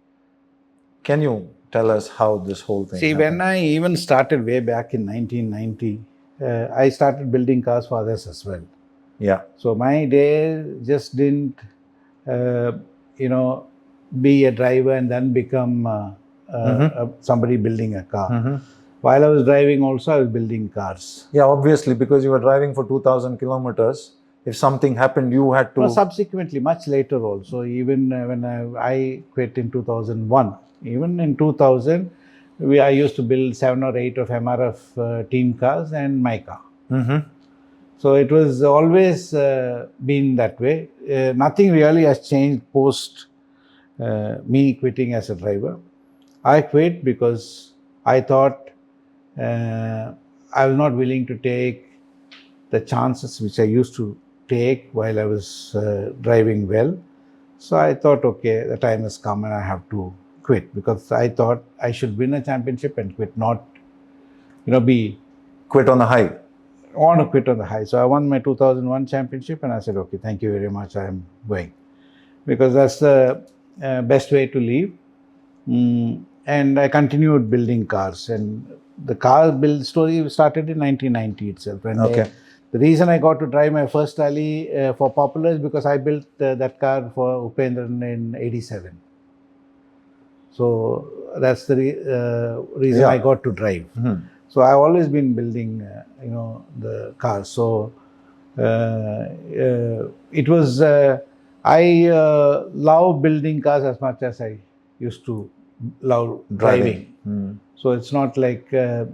Speaker 2: Can you tell us how this whole thing happened?
Speaker 1: When I even started way back in 1990, I started building cars for others as well.
Speaker 2: Yeah.
Speaker 1: So my day just didn't, be a driver and then become somebody building a car. While I was driving also, I was building cars.
Speaker 2: Yeah, obviously, because you were driving for 2,000 kilometers. If something happened, you had to...
Speaker 1: No, subsequently, much later also, even when I quit in 2001, even in 2000, I used to build 7 or 8 of MRF team cars and my car. So it was always been that way. Nothing really has changed post me quitting as a driver. I quit because I thought I was not willing to take the chances which I used to take while I was driving well. So I thought, okay, the time has come and I have to quit, because I thought I should win a championship and quit, not, be...
Speaker 2: Quit on the high.
Speaker 1: I want to quit on the high. So I won my 2001 championship and I said, okay, thank you very much, I am going. Because that's the best way to leave. And I continued building cars. And the car build story started in 1990 itself. And the reason I got to drive my first rally for Popular is because I built that car for Upendran in 87. So that's the reason I got to drive. So I've always been building, the cars. So it was, I love building cars as much as I used to love driving. So it's not like, I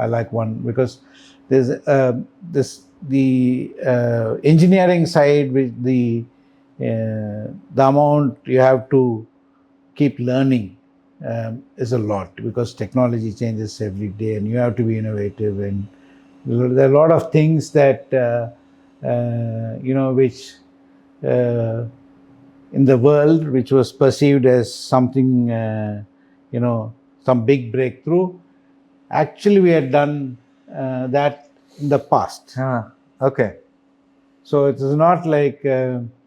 Speaker 1: like one, because there's the engineering side with the amount you have to keep learning is a lot, because technology changes every day and you have to be innovative, and there are a lot of things that which in the world which was perceived as something some big breakthrough, actually we had done that in the past.
Speaker 2: Okay.
Speaker 1: So it is not like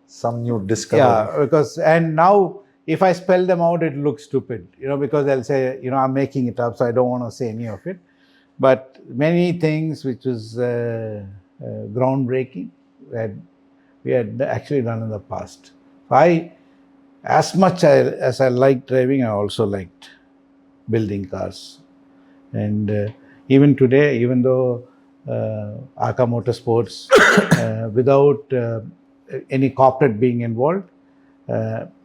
Speaker 2: some new discovery.
Speaker 1: Yeah, because, and now if I spell them out, it looks stupid, because they'll say, I'm making it up, so I don't want to say any of it. But many things which was groundbreaking that we had actually done in the past. As much as I liked driving, I also liked building cars. And even today, even though Arca Motorsports, without any corporate being involved,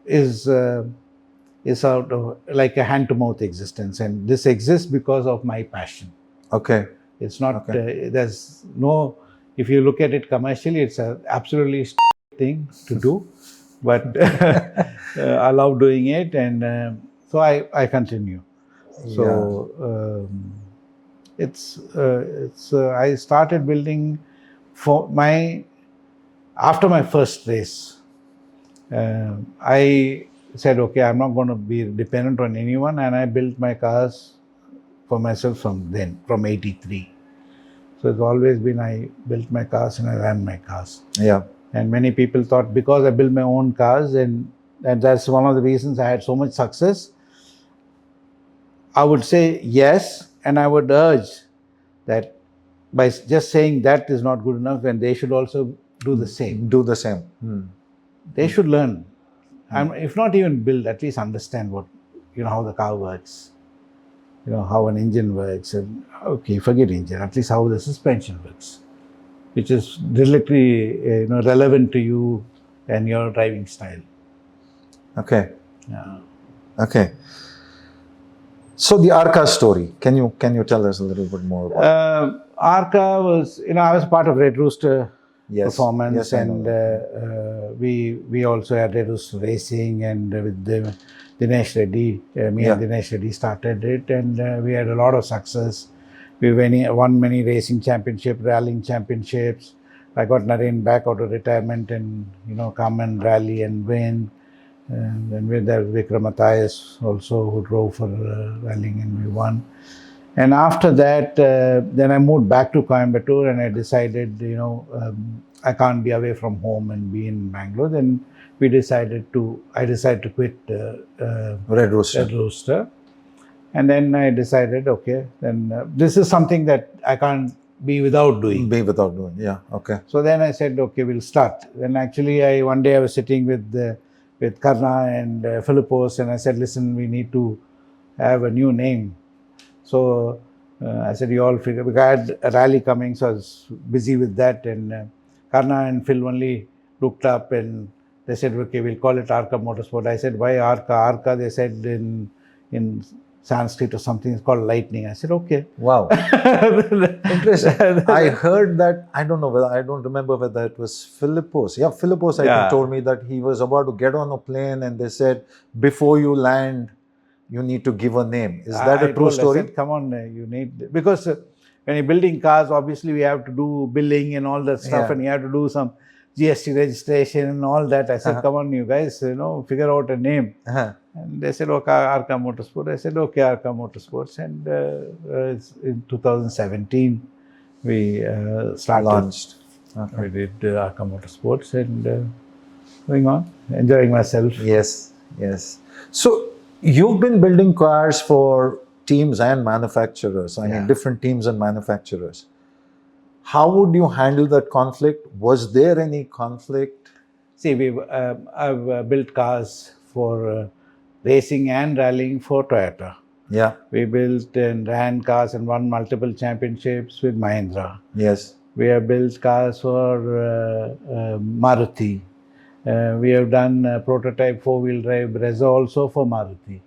Speaker 1: is sort of like a hand-to-mouth existence, and this exists because of my passion.
Speaker 2: Okay.
Speaker 1: It's not. There's no. If you look at it commercially, it's a absolutely thing to do, but I love doing it, and so I continue. So I started building after my first race. I said, okay, I'm not going to be dependent on anyone, and I built my cars for myself from then, from 83. So it's always been I built my cars and I ran my cars.
Speaker 2: Yeah.
Speaker 1: And many people thought because I built my own cars, and that's one of the reasons I had so much success. I would say yes, and I would urge that by just saying that is not good enough, and they should also do the same.
Speaker 2: Do the same.
Speaker 1: They should learn, and if not even build, at least understand what, how the car works, how an engine works, and okay, forget engine, at least how the suspension works, which is directly relevant to you and your driving style.
Speaker 2: Okay.
Speaker 1: Yeah.
Speaker 2: Okay. So the Arca story, can you tell us a little bit more about it?
Speaker 1: Arca was, I was part of Red Rooster performance,
Speaker 2: yes, I know
Speaker 1: and
Speaker 2: that.
Speaker 1: we also had Red Rooster Racing, and with Dinesh Reddy, and Dinesh Reddy started it, and we had a lot of success. We won many racing championships, rallying championships. I got Naren back out of retirement and come and rally and win. And then with that, Vikram Matthias also, who drove for rallying, and we won. And after that, then I moved back to Coimbatore, and I decided, I can't be away from home and be in Bangalore. Then I decided to quit
Speaker 2: Red Rooster.
Speaker 1: Red Rooster. And then I decided, okay, then this is something that I can't be without doing.
Speaker 2: Yeah, okay.
Speaker 1: So then I said, okay, we'll start. Then actually, one day I was sitting with Karna and Philippos, and I said, listen, we need to have a new name. So I said, you all figure, because I had a rally coming, so I was busy with that. And Karna and Phil only looked up and they said, okay, we'll call it Arca Motorsport. I said, why Arca? Arca, they said in Sanskrit or something, it's called lightning. I said, okay.
Speaker 2: Wow. Interesting. I heard that, I don't remember whether it was Philippos. Yeah, Philippos, I think, told me that he was about to get on a plane and they said, before you land, you need to give a name. Is that a true story?
Speaker 1: I said, come on, you need, because when you're building cars, obviously we have to do billing and all that stuff, and you have to do some GST registration and all that. I said, come on, you guys, figure out a name. And they said, okay, Arca Motorsport. I said, okay, Arca Motorsports. And in 2017, we started.
Speaker 2: Launched.
Speaker 1: Okay. We did Arca Motorsports, and going on, enjoying myself.
Speaker 2: Yes. So you've been building cars for teams and manufacturers. I mean, different teams and manufacturers. How would you handle that conflict? Was there any conflict?
Speaker 1: See, I've built cars for racing and rallying for Toyota.
Speaker 2: Yeah.
Speaker 1: We built and ran cars and won multiple championships with Mahindra.
Speaker 2: Yes.
Speaker 1: We have built cars for Maruti. We have done prototype four-wheel drive Brezza also for Maruti.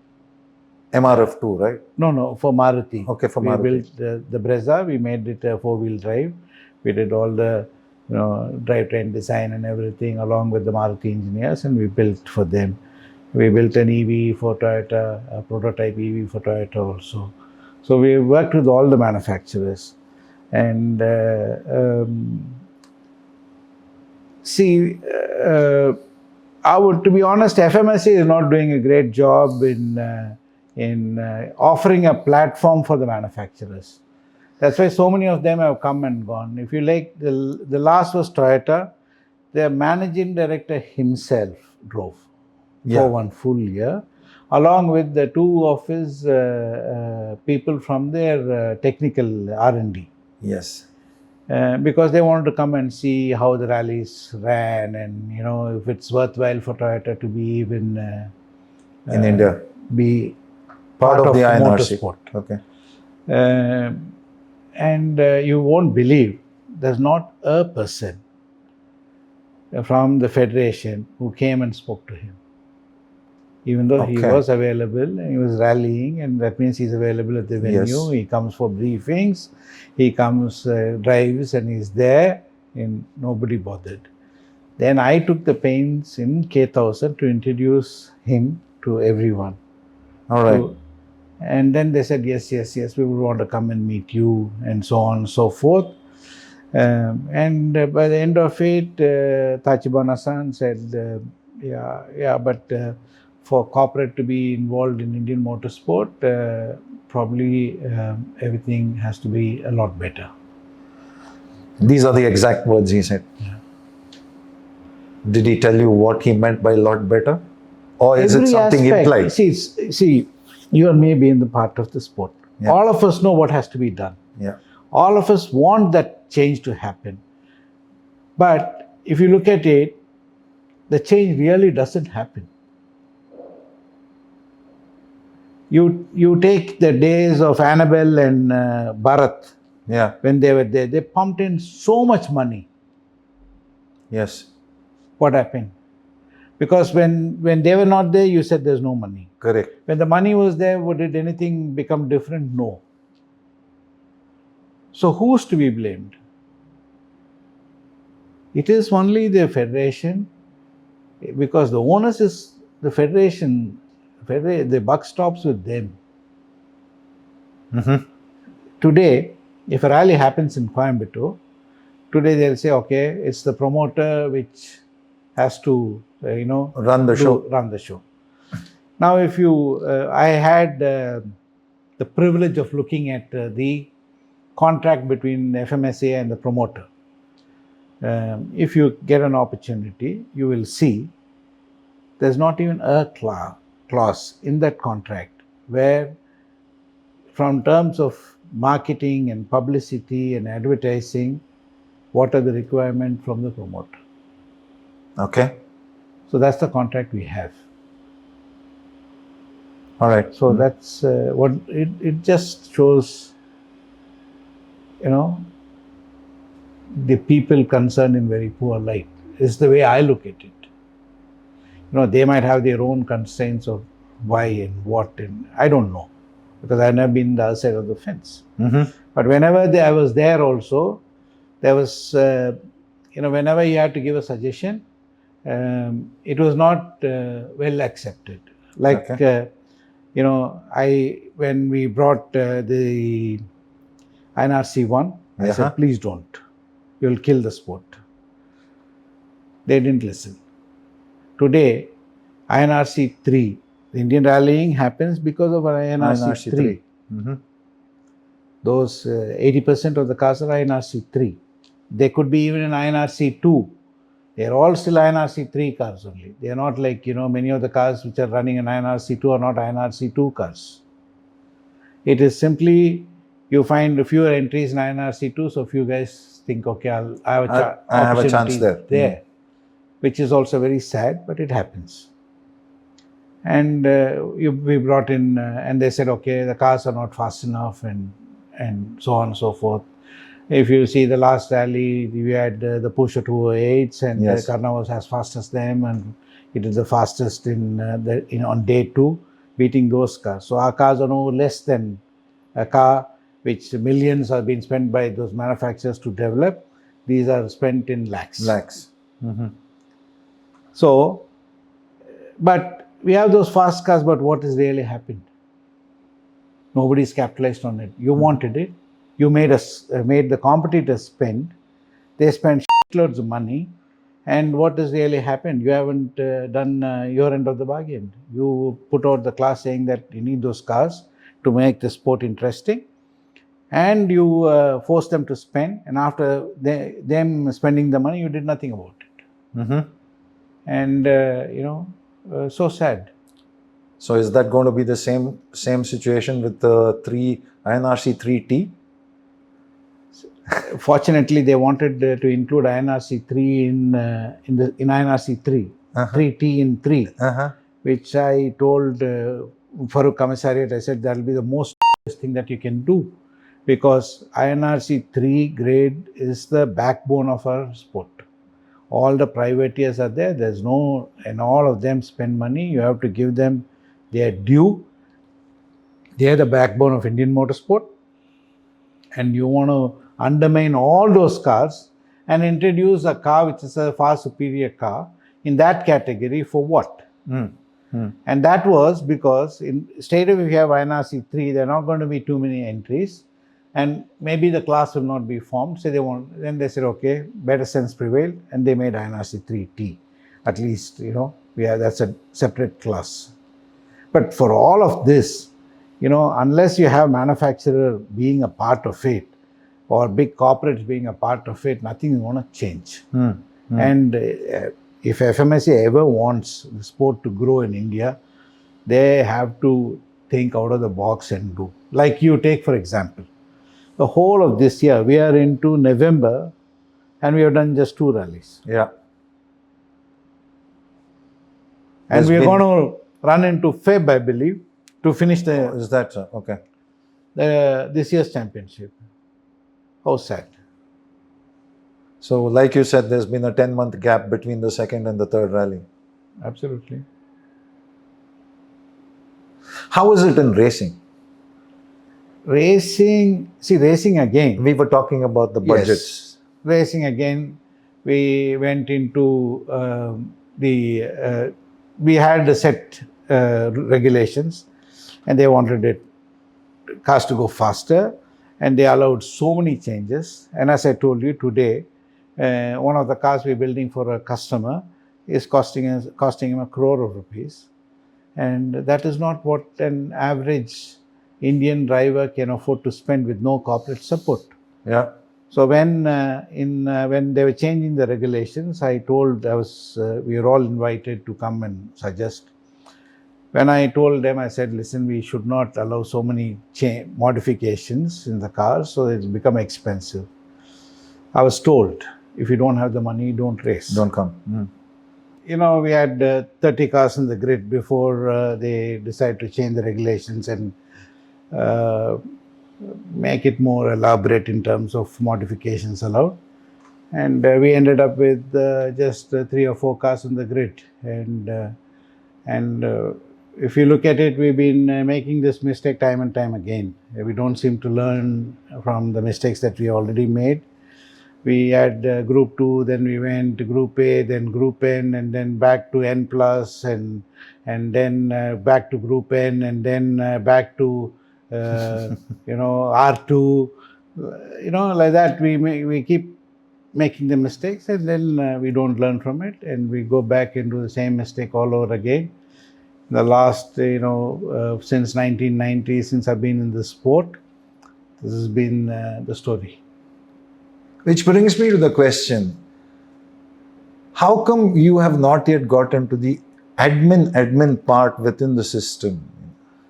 Speaker 2: MRF2, right?
Speaker 1: No, for Maruti.
Speaker 2: Okay, for Maruti.
Speaker 1: We built the Brezza. We made it a four-wheel drive. We did all the drivetrain design and everything along with the Maruti engineers, and we built for them. We built an EV for Toyota, a prototype EV for Toyota also. So we worked with all the manufacturers. And to be honest, FMSC is not doing a great job in offering a platform for the manufacturers. That's why so many of them have come and gone. If you like, the last was Toyota. Their managing director himself drove for 1 full year, along with the two of his people from their technical R&D.
Speaker 2: Yes.
Speaker 1: Because they wanted to come and see how the rallies ran, and if it's worthwhile for Toyota to be even
Speaker 2: in India,
Speaker 1: be
Speaker 2: part of the
Speaker 1: Motorsport.
Speaker 2: Okay.
Speaker 1: And you won't believe, there's not a person from the federation who came and spoke to him. Even though he was available and he was rallying, and that means he's available at the venue. Yes. He comes for briefings, he comes, drives, and he's there, and nobody bothered. Then I took the pains in K1000 to introduce him to everyone.
Speaker 2: All right.
Speaker 1: And then they said, yes, we would want to come and meet you, and so on and so forth. And by the end of it, Tachibana-san said, Yeah. But for corporate to be involved in Indian motorsport, probably everything has to be a lot better.
Speaker 2: These are the exact words he said.
Speaker 1: Yeah.
Speaker 2: Did he tell you what he meant by lot better? Or is it something implied?
Speaker 1: See, you and me being the part of the sport,
Speaker 2: Yeah.
Speaker 1: all of us know what has to be done.
Speaker 2: Yeah.
Speaker 1: All of us want that change to happen. But if you look at it, the change really doesn't happen. You take the days of Annabelle and Bharat,
Speaker 2: Yeah.
Speaker 1: when they were there, they pumped in so much money.
Speaker 2: Yes.
Speaker 1: What happened? Because when they were not there, you said there's no money.
Speaker 2: Correct.
Speaker 1: When the money was there, did anything become different? No. So who's to be blamed? It is only the federation, because the onus is the federation. The buck stops with them.
Speaker 2: Mm-hmm.
Speaker 1: Today, if a rally happens in Coimbatore, today they'll say, okay, it's the promoter which has to,
Speaker 2: Run the show.
Speaker 1: Now, if you, I had the privilege of looking at the contract between FMSA and the promoter. If you get an opportunity, you will see there's not even a clause in that contract where, from terms of marketing and publicity and advertising, what are the requirements from the promoter.
Speaker 2: Okay.
Speaker 1: So that's the contract we have.
Speaker 2: All right.
Speaker 1: So that's what it just shows, the people concerned in very poor light. Is the way I look at it. They might have their own constraints of why and what, and I don't know, because I've never been the other side of the fence.
Speaker 2: Mm-hmm.
Speaker 1: But whenever I was there also, there was, whenever you had to give a suggestion, it was not well accepted. Like,
Speaker 2: Okay.
Speaker 1: when we brought the INRC 1, I
Speaker 2: Uh-huh.
Speaker 1: said, please don't. You'll kill the sport. They didn't listen. Today, INRC 3, the Indian rallying happens because of INRC 3.
Speaker 2: Mm-hmm.
Speaker 1: Those 80% of the cars are INRC 3. They could be even in INRC 2. They are all still INRC 3 cars only. They are not like, many of the cars which are running in INRC 2 are not INRC 2 cars. It is simply, you find fewer entries in INRC 2, so few guys think, okay, I
Speaker 2: have a chance there.
Speaker 1: Which is also very sad, but it happens. And we brought in, and they said, okay, the cars are not fast enough, and so on and so forth. If you see the last rally, we had the Pusher 208s, and
Speaker 2: Yes.
Speaker 1: Karna was as fast as them, and it is the fastest on day 2, beating those cars. So our cars are no less than a car which millions are being spent by those manufacturers to develop. These are spent in lakhs.
Speaker 2: Mm-hmm.
Speaker 1: So, but we have those fast cars, but what has really happened? Nobody's capitalized on it. You wanted it. You made the competitors spend. They spent loads of money. And what has really happened? You haven't done your end of the bargain. You put out the class saying that you need those cars to make the sport interesting. And you force them to spend. And after them spending the money, you did nothing about it.
Speaker 2: Mm-hmm.
Speaker 1: And, so sad.
Speaker 2: So is that going to be the same situation with the INRC 3T?
Speaker 1: Fortunately, they wanted to include INRC 3 in INRC 3, 3T in 3, which I told Farooq Commissariat, I said that will be the most thing that you can do, because INRC 3 grade is the backbone of our sport. All the privateers are there. And all of them spend money. You have to give them their due. They are the backbone of Indian motorsport. And you want to undermine all those cars and introduce a car which is a far superior car in that category for what? And that was because straight away if you have INRC 3, there are not going to be too many entries, and maybe the class will not be formed. So then they said, okay, better sense prevailed, and they made INRC 3T, at least, That's a separate class. But for all of this, unless you have manufacturer being a part of it, or big corporates being a part of it, nothing is going to change. And if FMSC ever wants the sport to grow in India, they have to think out of the box and do. Like you take, for example, the whole of this year, we are into November, and we have done just 2 rallies.
Speaker 2: Yeah.
Speaker 1: And we are going to run into Feb, I believe, to finish
Speaker 2: Is that so? Okay.
Speaker 1: this year's championship. How sad.
Speaker 2: So, like you said, there's been a 10-month gap between the second and the third rally.
Speaker 1: Absolutely.
Speaker 2: How is it in racing?
Speaker 1: Racing again.
Speaker 2: We were talking about the budgets.
Speaker 1: Yes. Racing again, we went into we had the set regulations, and they wanted cars to go faster, and they allowed so many changes. And as I told you today, one of the cars we're building for a customer is costing him ₹1 crore, and that is not what an average Indian driver can afford to spend with no corporate support.
Speaker 2: Yeah.
Speaker 1: So when they were changing the regulations, we were all invited to come and suggest. When I told them, I said, listen, we should not allow so many modifications in the cars, so it's become expensive. I was told, if you don't have the money, don't race.
Speaker 2: Don't come.
Speaker 1: We had 30 cars in the grid before they decided to change the regulations and make it more elaborate in terms of modifications allowed. And we ended up with just 3 or 4 cars in the grid. And if you look at it, we've been making this mistake time and time again. We don't seem to learn from the mistakes that we already made. We had Group 2, then we went to Group A, then Group N, and then back to N+, and then back to Group N, and then back to R2. Like that, we keep making the mistakes, and then we don't learn from it, and we go back and do the same mistake all over again. The last, since 1990, since I've been in the sport, this has been the story.
Speaker 2: Which brings me to the question, how come you have not yet gotten to the admin part within the system?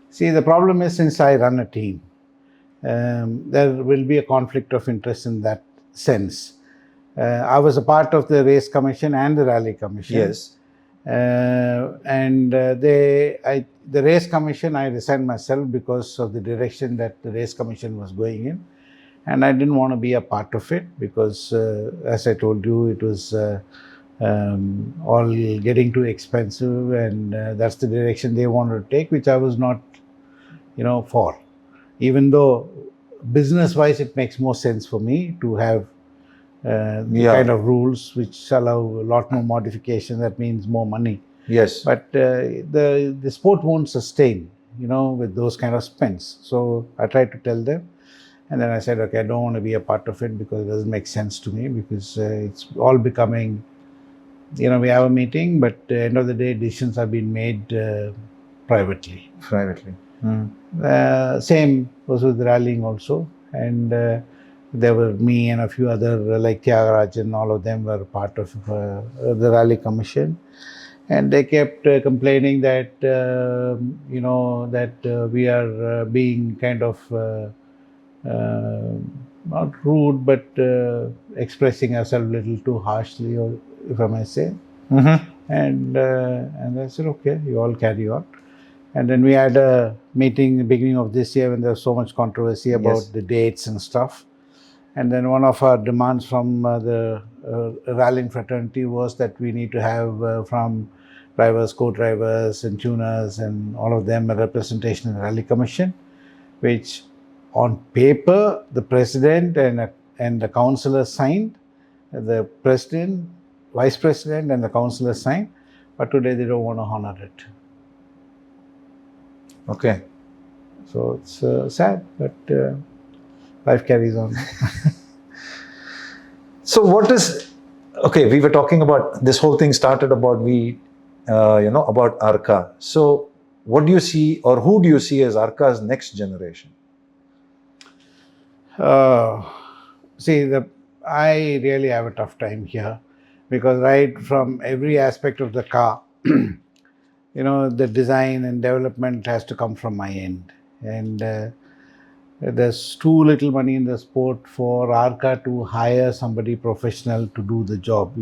Speaker 1: See, the problem is, since I run a team, there will be a conflict of interest in that sense. I was a part of the race commission and the rally commission.
Speaker 2: Yes.
Speaker 1: The race commission, I resigned myself because of the direction that the race commission was going in. And I didn't want to be a part of it because, as I told you, it was all getting too expensive, and that's the direction they wanted to take, which I was not, for. Even though business-wise it makes more sense for me to have the kind of rules which allow a lot more modification, that means more money.
Speaker 2: Yes.
Speaker 1: But the sport won't sustain, with those kind of spends. So I tried to tell them. And then I said, okay, I don't want to be a part of it because it doesn't make sense to me, because it's all becoming, we have a meeting, but at the end of the day, decisions have been made privately. Same was with rallying also. And there were me and a few other, like Tyagarajan, all of them were part of the rally commission. And they kept complaining that, we are being kind of... not rude, but expressing ourselves a little too harshly, or if I may say. And I said, okay, you all carry on. And then we had a meeting in the beginning of this year when there was so much controversy about the dates and stuff. And then one of our demands from the rallying fraternity was that we need to have from drivers, co-drivers and tuners and all of them a representation in the rally commission, which on paper, the president and the councillor signed, the president, vice president and the councillor signed, but today they don't want to honor it.
Speaker 2: Okay.
Speaker 1: So it's sad, but life carries on.
Speaker 2: So we were talking about, this whole thing started about we about ARCA. So, what do you see, or who do you see as ARCA's next generation?
Speaker 1: See, I really have a tough time here because right from every aspect of the car, the design and development has to come from my end. And there's too little money in the sport for ARCA to hire somebody professional to do the job.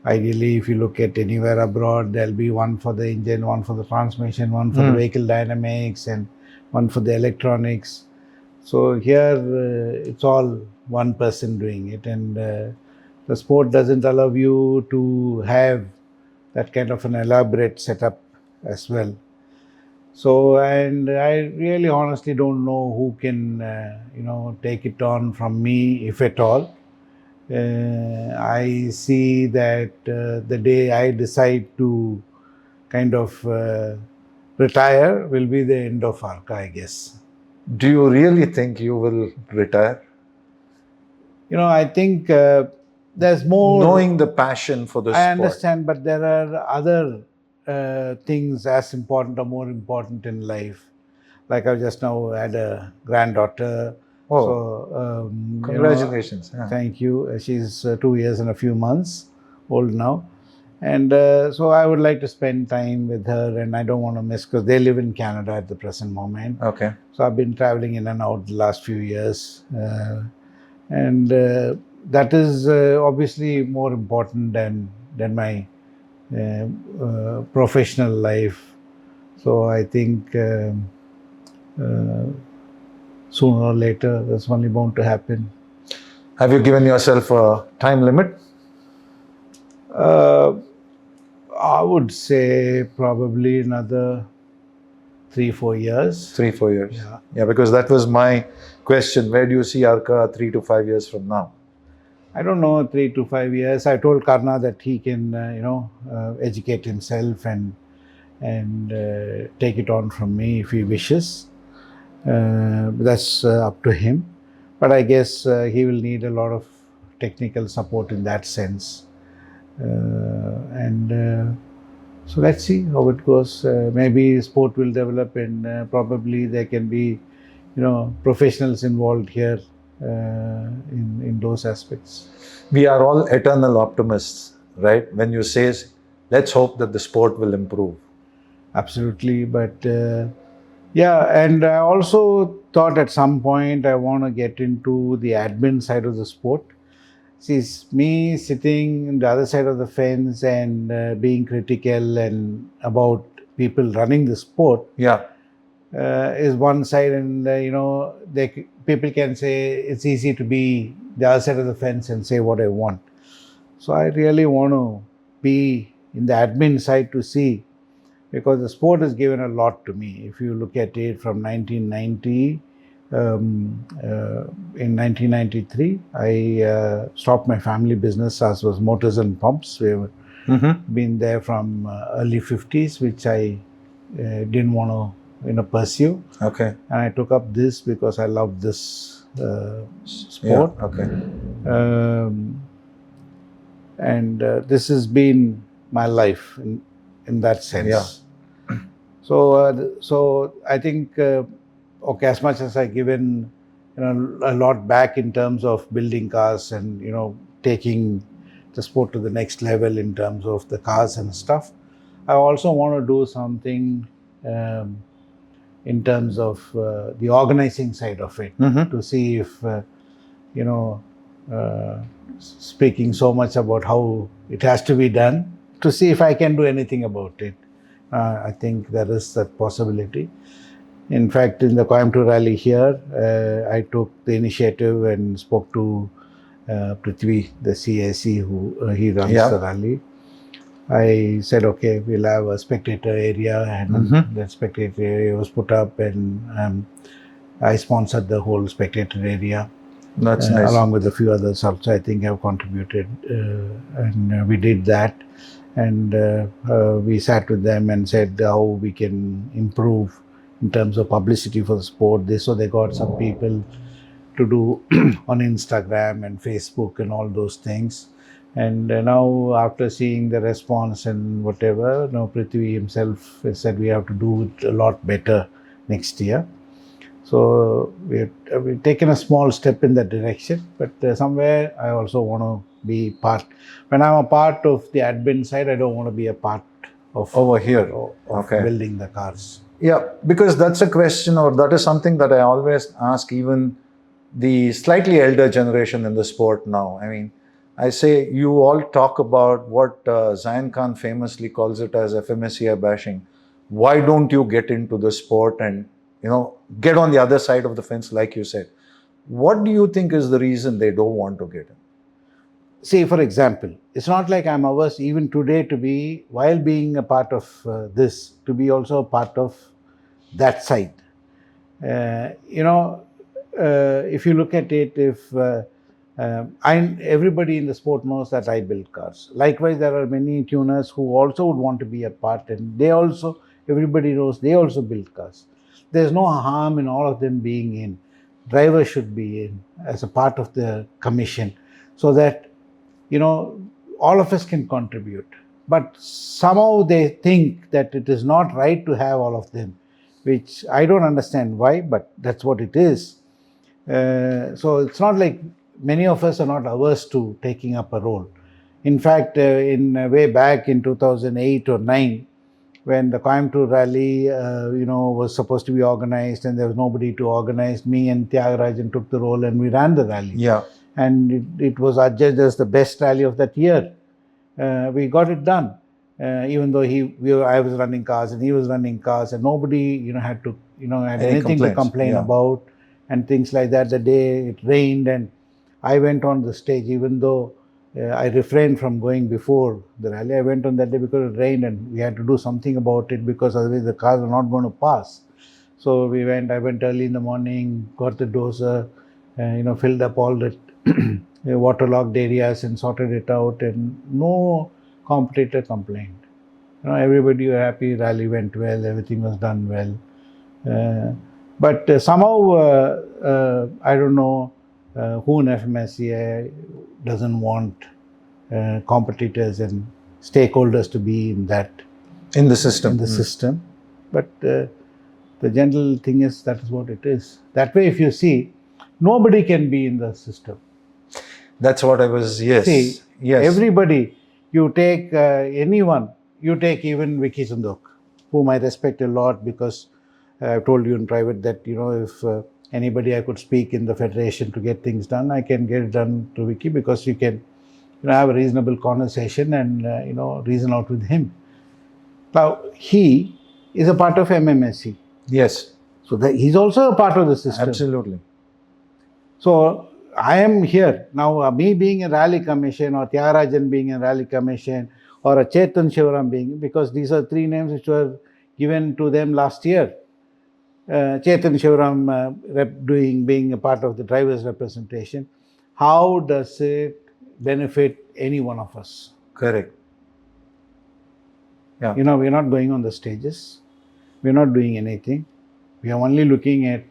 Speaker 1: Ideally, if you look at anywhere abroad, there'll be one for the engine, one for the transmission, one for the vehicle dynamics, and one for the electronics. So here, it's all one person doing it, and the sport doesn't allow you to have that kind of an elaborate setup as well. So, and I really honestly don't know who can, take it on from me, if at all. I see that the day I decide to kind of retire will be the end of ARCA, I guess.
Speaker 2: Do you really think you will retire?
Speaker 1: I think there's more.
Speaker 2: Knowing the passion for the sport.
Speaker 1: I understand, but there are other things as important or more important in life. Like I just now had a granddaughter.
Speaker 2: Oh,
Speaker 1: so,
Speaker 2: congratulations.
Speaker 1: Thank you. She's 2 years and a few months old now. And so I would like to spend time with her, and I don't want to miss, because they live in Canada at the present moment.
Speaker 2: Okay.
Speaker 1: So I've been traveling in and out the last few years. And that is obviously more important than my professional life. So I think sooner or later that's only bound to happen.
Speaker 2: Have you given yourself a time limit?
Speaker 1: I would say probably another 3-4 years.
Speaker 2: 3-4 years.
Speaker 1: Yeah,
Speaker 2: because that was my question. Where do you see ARCA 3 to 5 years from now?
Speaker 1: I don't know, 3 to 5 years. I told Karna that he can, educate himself and take it on from me if he wishes. That's up to him. But I guess he will need a lot of technical support in that sense. So let's see how it goes. Maybe sport will develop, and probably there can be, professionals involved here in those aspects.
Speaker 2: We are all eternal optimists, right? When you say, let's hope that the sport will improve.
Speaker 1: Absolutely, but and I also thought at some point I want to get into the admin side of the sport. See, me sitting on the other side of the fence and being critical and about people running the sport is one side, and people can say it's easy to be the other side of the fence and say what I want. So I really want to be in the admin side to see, because the sport has given a lot to me. If you look at it from 1990, in 1993, I stopped my family business, as was Motors and Pumps. We have been there from early 50s, which I didn't want to pursue.
Speaker 2: Okay.
Speaker 1: And I took up this because I love this sport.
Speaker 2: Yeah. Okay.
Speaker 1: And this has been my life in that sense.
Speaker 2: Yeah.
Speaker 1: So I think, as much as I've given a lot back in terms of building cars and taking the sport to the next level in terms of the cars and stuff, I also want to do something in terms of the organizing side of it, to see if speaking so much about how it has to be done, to see if I can do anything about it. I think there is that possibility. In fact, in the Coimbatore rally here, I took the initiative and spoke to Prithvi, the CAC, who he runs the rally. I said, okay, we'll have a spectator area, and that spectator area was put up, and I sponsored the whole spectator area.
Speaker 2: That's nice.
Speaker 1: Along with a few others also, I think, have contributed, and we did that. And we sat with them and said how we can improve in terms of publicity for the sport. So they got some people to do on Instagram and Facebook and all those things. And now after seeing the response and whatever, now Prithvi himself has said we have to do it a lot better next year. So we've taken a small step in that direction, but somewhere I also want to be part. When I'm a part of the admin side, I don't want to be a part of
Speaker 2: Over here.
Speaker 1: of building the cars.
Speaker 2: Yeah, because that's a question, or that is something that I always ask even the slightly elder generation in the sport now. I mean, I say you all talk about what Zain Khan famously calls it as FMSCI bashing. Why don't you get into the sport and, get on the other side of the fence, like you said? What do you think is the reason they don't want to get in?
Speaker 1: See, for example, it's not like I'm averse even today to be, while being a part of this, to be also a part of that side. If you look at it, if everybody in the sport knows that I build cars. Likewise, there are many tuners who also would want to be a part, and everybody knows they also build cars. There's no harm in all of them being in. Drivers should be in as a part of the commission, so that all of us can contribute. But somehow they think that it is not right to have all of them, which I don't understand why, but that's what it is. So it's not like many of us are not averse to taking up a role. In fact, way back in 2008 or 9, when the Coimbatore rally, was supposed to be organized and there was nobody to organize, me and Tyagarajan took the role and we ran the rally.
Speaker 2: Yeah.
Speaker 1: And it was adjudged as the best rally of that year. We got it done, even though I was running cars and he was running cars, and nobody had anything to complain about and things like that. The day it rained and I went on the stage, even though I refrained from going before the rally. I went on that day because it rained and we had to do something about it, because otherwise the cars were not going to pass. So I went early in the morning, got the dozer, filled up all the waterlogged areas and sorted it out, and no competitor complained. Everybody was happy, rally went well, everything was done well. But somehow, I don't know who in FMSCI doesn't want competitors and stakeholders to be in
Speaker 2: the system.
Speaker 1: System. But the general thing is that is what it is. That way, if you see, nobody can be in the system.
Speaker 2: That's what I was, yes.
Speaker 1: See,
Speaker 2: yes.
Speaker 1: Everybody, you take anyone, you take even Vicky Sundok, whom I respect a lot, because I've told you in private that, if anybody I could speak in the federation to get things done, I can get it done to Vicky, because you can have a reasonable conversation and, reason out with him. Now, he is a part of MMSC.
Speaker 2: Yes.
Speaker 1: So he's also a part of the system.
Speaker 2: Absolutely.
Speaker 1: So I am here now, me being a rally commission, or Tyagarajan being a rally commission, or a Chetan Shivaram being, because these are three names which were given to them last year. Chetan Shivaram being a part of the driver's representation. How does it benefit any one of us?
Speaker 2: Correct. Yeah.
Speaker 1: We're not going on the stages. We're not doing anything. We are only looking at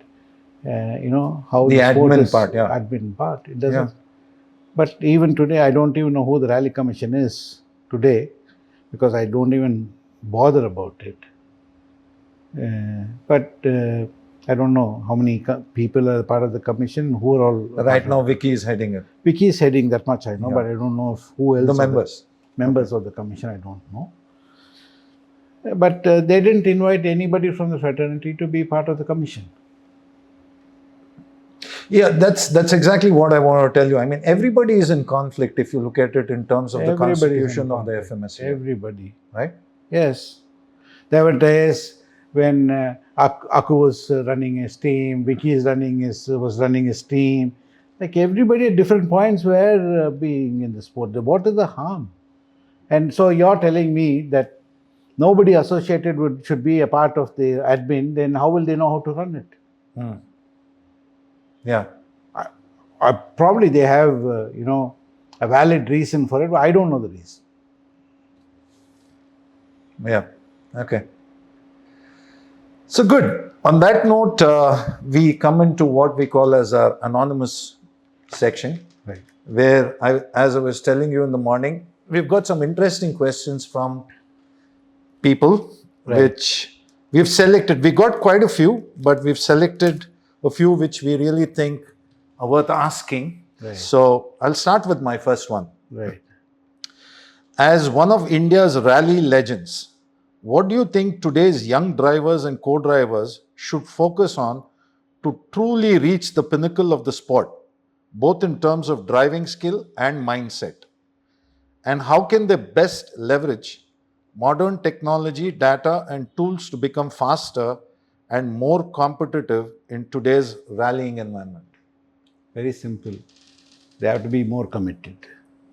Speaker 1: how the
Speaker 2: admin part,
Speaker 1: admin part. It doesn't. Yeah. But even today, I don't even know who the rally commission is today, because I don't even bother about it. But I don't know how many people are part of the commission, who are all.
Speaker 2: Right now, Vicky is heading it.
Speaker 1: Vicky is heading, that much I know, but I don't know who else.
Speaker 2: The members.
Speaker 1: Members of the commission, I don't know. But they didn't invite anybody from the fraternity to be part of the commission.
Speaker 2: Yeah, that's exactly what I want to tell you. I mean, everybody is in conflict if you look at it in terms of the constitution of the FMSCI.
Speaker 1: Everybody.
Speaker 2: Right?
Speaker 1: Yes. There were days when Aku was running his team, Vicky was running his team. Like, everybody at different points were being in the sport. What is the harm? And so you're telling me that nobody associated should be a part of the admin, then how will they know how to run it?
Speaker 2: Yeah.
Speaker 1: Probably they have, a valid reason for it, but I don't know the reason.
Speaker 2: Yeah. Okay. So good. On that note, we come into what we call as our anonymous section.
Speaker 1: Right.
Speaker 2: where as I was telling you in the morning, we've got some interesting questions from people,
Speaker 1: Right.
Speaker 2: which we've selected. We got quite a few, but we've selected a few which we really think are worth asking.
Speaker 1: Right.
Speaker 2: So I'll start with my first one.
Speaker 1: Right.
Speaker 2: As one of India's rally legends, what do you think today's young drivers and co-drivers should focus on to truly reach the pinnacle of the sport, both in terms of driving skill and mindset? And how can they best leverage modern technology, data, and tools to become faster and more competitive in today's rallying environment?
Speaker 1: Very simple. They have to be more committed.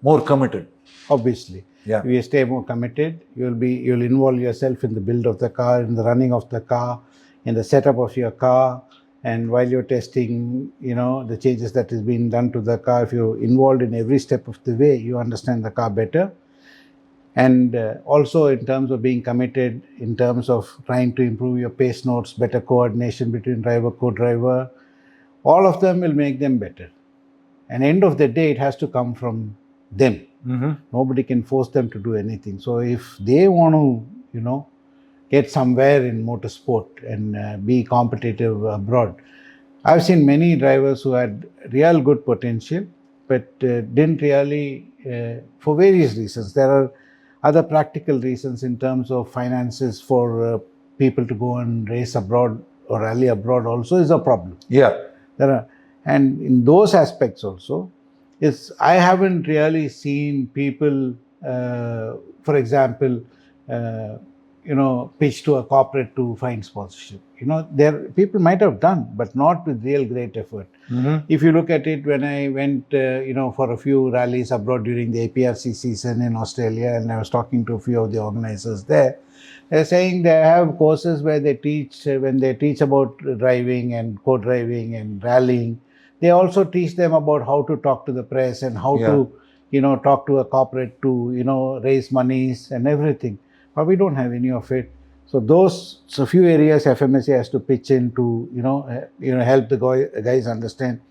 Speaker 2: More committed.
Speaker 1: Obviously.
Speaker 2: Yeah.
Speaker 1: If you stay more committed, you'll involve yourself in the build of the car, in the running of the car, in the setup of your car, and while you're testing, the changes that is being done to the car. If you're involved in every step of the way, you understand the car better. And also in terms of being committed, in terms of trying to improve your pace notes, better coordination between driver, co-driver, all of them will make them better. And end of the day, it has to come from them.
Speaker 2: Mm-hmm.
Speaker 1: Nobody can force them to do anything. So if they want to, get somewhere in motorsport and be competitive abroad, I've seen many drivers who had real good potential, but didn't really, for various reasons. There are other practical reasons in terms of finances for people to go and race abroad or rally abroad also is a problem.
Speaker 2: Yeah.
Speaker 1: And in those aspects also, I haven't really seen people, for example, pitch to a corporate to find sponsorship. People might have done, but not with real great effort.
Speaker 2: Mm-hmm.
Speaker 1: If you look at it, when I went, for a few rallies abroad during the EP3 season in Australia, and I was talking to a few of the organizers there, they're saying they have courses where they teach, when they teach about driving and co-driving and rallying, they also teach them about how to talk to the press and how to, talk to a corporate to, raise monies and everything. But we don't have any of it. So a few areas FMSA has to pitch in to, help the guys understand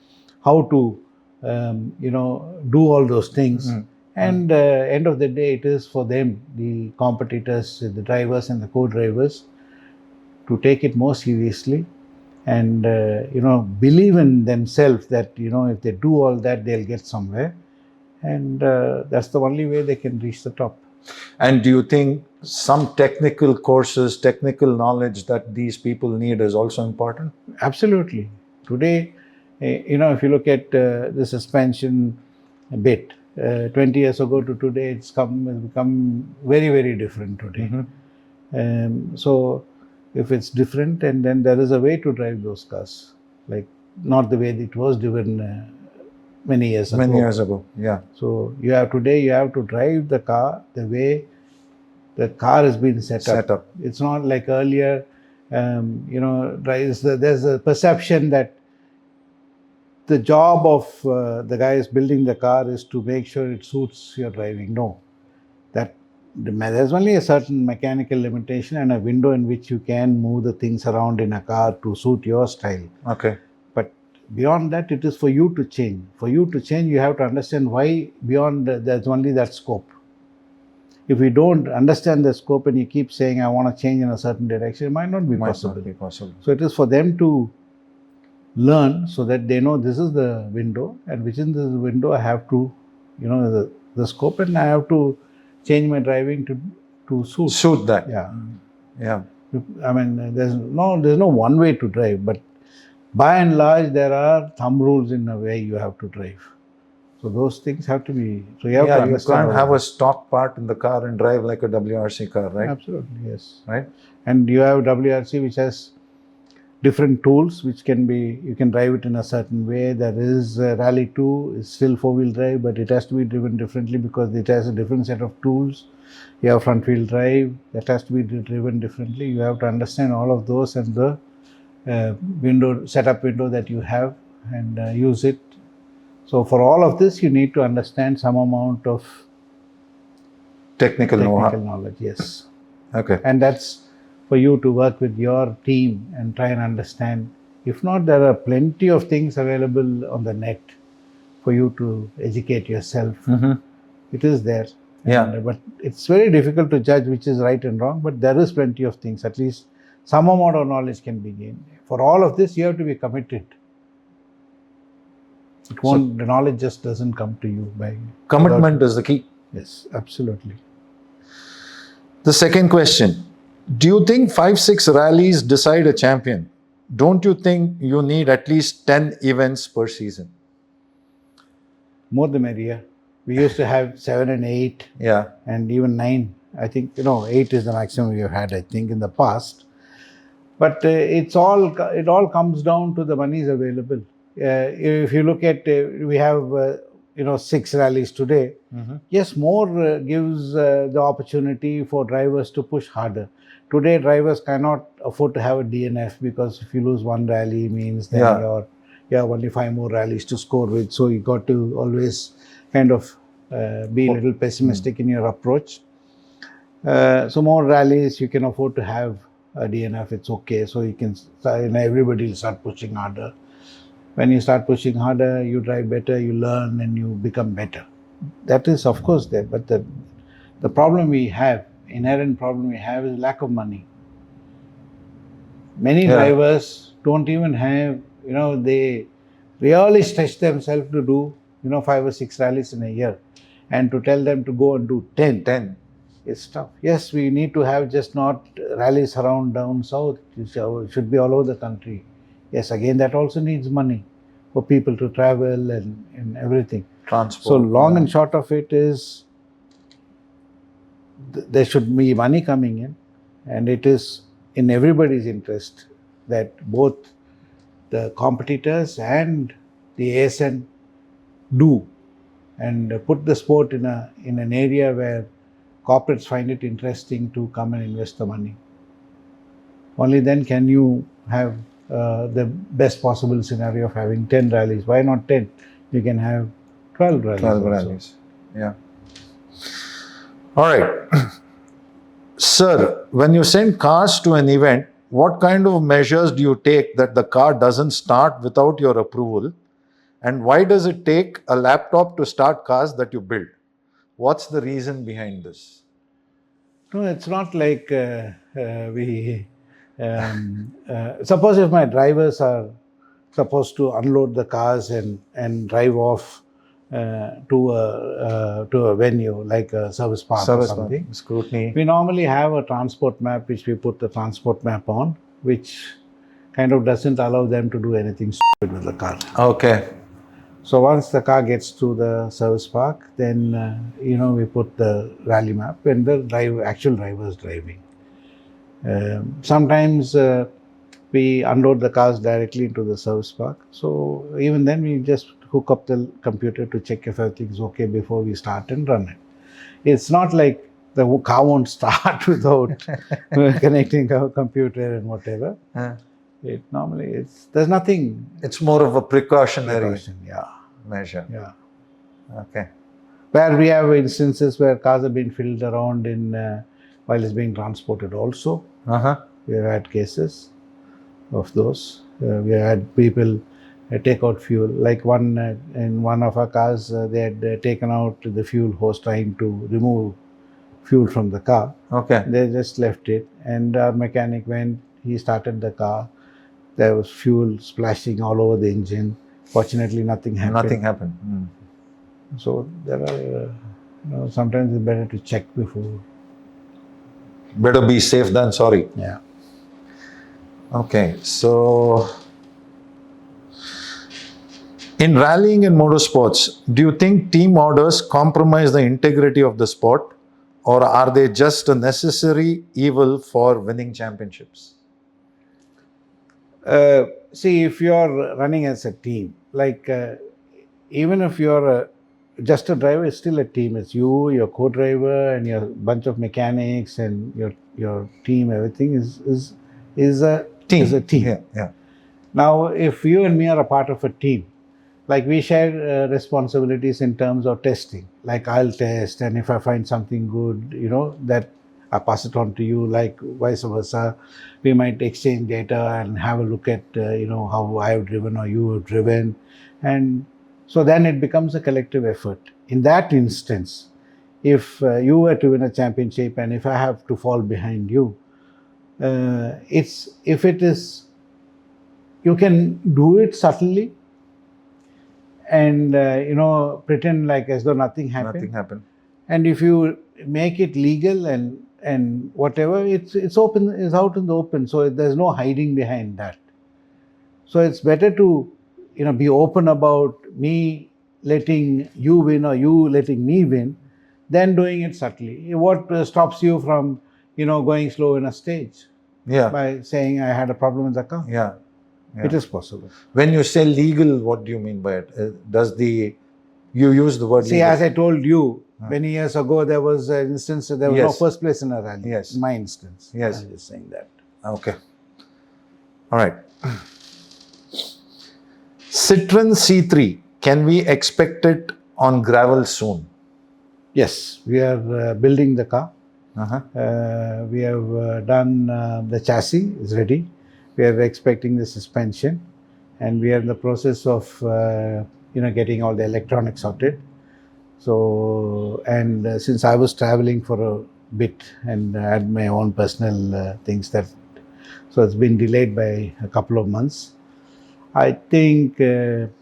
Speaker 1: how to, do all those things.
Speaker 2: Mm-hmm.
Speaker 1: And end of the day, it is for them, the competitors, the drivers and the co-drivers, to take it more seriously and, believe in themselves that, if they do all that, they'll get somewhere. And that's the only way they can reach the top.
Speaker 2: And do you think some technical courses, technical knowledge that these people need is also important?
Speaker 1: Absolutely. Today, if you look at the suspension bit, 20 years ago to today, it's become very, very different today.
Speaker 2: Mm-hmm.
Speaker 1: So if it's different, and then there is a way to drive those cars, like not the way it was driven many years ago.
Speaker 2: Many years ago, yeah.
Speaker 1: So you have to drive the car the way the car has been set up. It's not like earlier, there's a perception that the job of the guys building the car is to make sure it suits your driving. No, there's only a certain mechanical limitation and a window in which you can move the things around in a car to suit your style.
Speaker 2: Okay.
Speaker 1: But beyond that, it is for you to change. For you to change, you have to understand why beyond there's only that scope. If you don't understand the scope and you keep saying, I want to change in a certain direction, it might not be possible. So it is for them to learn so that they know this is the window, and within this window I have to, the scope, and I have to change my driving to suit
Speaker 2: that.
Speaker 1: Yeah. I mean, there's no one way to drive, but by and large, there are thumb rules in a way you have to drive. So those things have to be. So you have to understand.
Speaker 2: You can't have a stock part in the car and drive like a WRC car, right?
Speaker 1: Absolutely, yes.
Speaker 2: Right.
Speaker 1: And you have WRC which has different tools which you can drive it in a certain way. There is Rally 2 is still 4-wheel drive, but it has to be driven differently because it has a different set of tools. You have front wheel drive that has to be driven differently. You have to understand all of those and the setup window that you have and use it. So for all of this, you need to understand some amount of
Speaker 2: technical
Speaker 1: knowledge. Yes.
Speaker 2: Okay.
Speaker 1: And that's for you to work with your team and try and understand. If not, there are plenty of things available on the net for you to educate yourself.
Speaker 2: Mhm.
Speaker 1: It is there.
Speaker 2: Yeah.
Speaker 1: But it's very difficult to judge which is right and wrong, but there is plenty of things. At least some amount of knowledge can be gained. For all of this, you have to be committed. It won't, the knowledge just doesn't come to you by...
Speaker 2: Commitment is the key.
Speaker 1: Yes, absolutely.
Speaker 2: The second question. Do you think 5-6 rallies decide a champion? Don't you think you need at least 10 events per season?
Speaker 1: More the merrier. We used to have 7 and 8
Speaker 2: Yeah.
Speaker 1: and even 9. I think, 8 is the maximum we have had, I think, in the past. But it all comes down to the monies available. If you look at, we have, 6 rallies today.
Speaker 2: Mhm.
Speaker 1: Yes, more gives the opportunity for drivers to push harder. Today, drivers cannot afford to have a DNF because if you lose one rally, means then
Speaker 2: Yeah.
Speaker 1: you have only 5 more rallies to score with. So you got to always kind of be a little pessimistic in your approach. So more rallies, you can afford to have a DNF. It's okay. So you can, everybody will start pushing harder. When you start pushing harder, you drive better, you learn, and you become better. That is, of course, there. But the problem we have, inherent problem we have, is lack of money. Many drivers don't even have, they really stretch themselves to do, 5 or 6 rallies in a year. And to tell them to go and do 10. It's tough. Yes, we need to have just not rallies around down south. It should be all over the country. Yes, again, that also needs money for people to travel and everything.
Speaker 2: Transport.
Speaker 1: So long and short of it is, there should be money coming in, and it is in everybody's interest that both the competitors and the ASN do and put the sport in an area where corporates find it interesting to come and invest the money. Only then can you have the best possible scenario of having 10 rallies. Why not 10? You can have 12 rallies.
Speaker 2: 12 rallies. Yeah. All right. Sir, when you send cars to an event, what kind of measures do you take that the car doesn't start without your approval? And why does it take a laptop to start cars that you build? What's the reason behind this?
Speaker 1: No, it's not like suppose if my drivers are supposed to unload the cars and drive off to a venue like a service park or something.
Speaker 2: Scrutiny.
Speaker 1: We normally have a transport map which we put the transport map on, which kind of doesn't allow them to do anything stupid with the car.
Speaker 2: Okay.
Speaker 1: So once the car gets to the service park, then we put the rally map and the actual driver is driving. Sometimes we unload the cars directly into the service park. So even then we just hook up the computer to check if everything's okay before we start and run it. It's not like the car won't start without connecting our computer and whatever. There's nothing.
Speaker 2: It's more of a precautionary measure.
Speaker 1: Yeah.
Speaker 2: Okay.
Speaker 1: Where we have instances where cars have been filled around while it's being transported also. We have had cases of those. We have had people take out fuel. Like in one of our cars, they had taken out the fuel hose trying to remove fuel from the car.
Speaker 2: Okay.
Speaker 1: They just left it, and our mechanic went, he started the car. There was fuel splashing all over the engine. Fortunately, nothing happened. So there are, sometimes it's better to check before.
Speaker 2: Better be safe than sorry.
Speaker 1: Yeah.
Speaker 2: Okay, so in rallying and motorsports, do you think team orders compromise the integrity of the sport, or are they just a necessary evil for winning championships?
Speaker 1: See, if you're running as a team, like even if you're just a driver, it's still a team. It's you, your co-driver, and your bunch of mechanics, and your team. Everything is a team. Is a team.
Speaker 2: Yeah.
Speaker 1: Now, if you and me are a part of a team, like we share responsibilities in terms of testing. Like I'll test, and if I find something good, that I pass it on to you. Like vice versa, we might exchange data and have a look at how I have driven or you have driven, and So then it becomes a collective effort. In that instance, if you were to win a championship and if I have to fall behind you, if it is, you can do it subtly and pretend like as though nothing happened.
Speaker 2: Nothing happened.
Speaker 1: And if you make it legal and whatever, it's open, it's out in the open. So there's no hiding behind that. So it's better to be open about me letting you win or you letting me win than doing it subtly. What stops you from going slow in a stage?
Speaker 2: Yeah.
Speaker 1: By saying I had a problem with the car.
Speaker 2: Yeah.
Speaker 1: It is possible.
Speaker 2: When you say legal, what do you mean by it? You use the word
Speaker 1: See,
Speaker 2: legal?
Speaker 1: as I told you, many years ago, there was an instance, there was no first place in a rally.
Speaker 2: Yes.
Speaker 1: In my instance.
Speaker 2: Yes.
Speaker 1: I'm just saying that.
Speaker 2: Okay. All right. Citroen C3, can we expect it on gravel soon?
Speaker 1: Yes, we are building the car.
Speaker 2: Uh-huh.
Speaker 1: We have done the chassis is ready. We are expecting the suspension, and we are in the process of getting all the electronics sorted. So, and since I was traveling for a bit and had my own personal things so it's been delayed by a couple of months. I think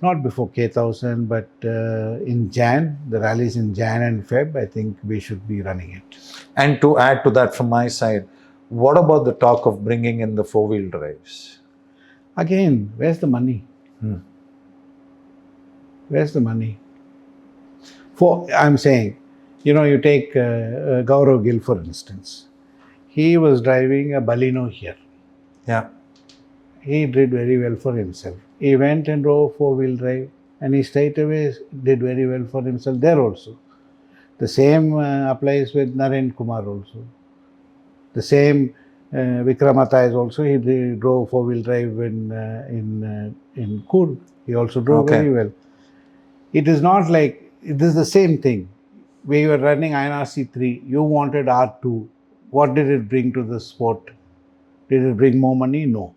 Speaker 1: not before K1000, but in Jan, the rallies in Jan and Feb, I think we should be running it.
Speaker 2: And to add to that from my side, what about the talk of bringing in the four-wheel drives?
Speaker 1: Again, where's the money? Where's the money? I'm saying, you take Gaurav Gill, for instance. He was driving a Baleno here.
Speaker 2: Yeah.
Speaker 1: He did very well for himself. He went and drove four-wheel drive, and he straight away did very well for himself there also. The same applies with Naren Kumar also. The same Vikramata is also, he drove four-wheel drive in Coorg. He also drove very well. It is not like, it is the same thing. We were running INRC3, you wanted R2. What did it bring to the sport? Did it bring more money? No.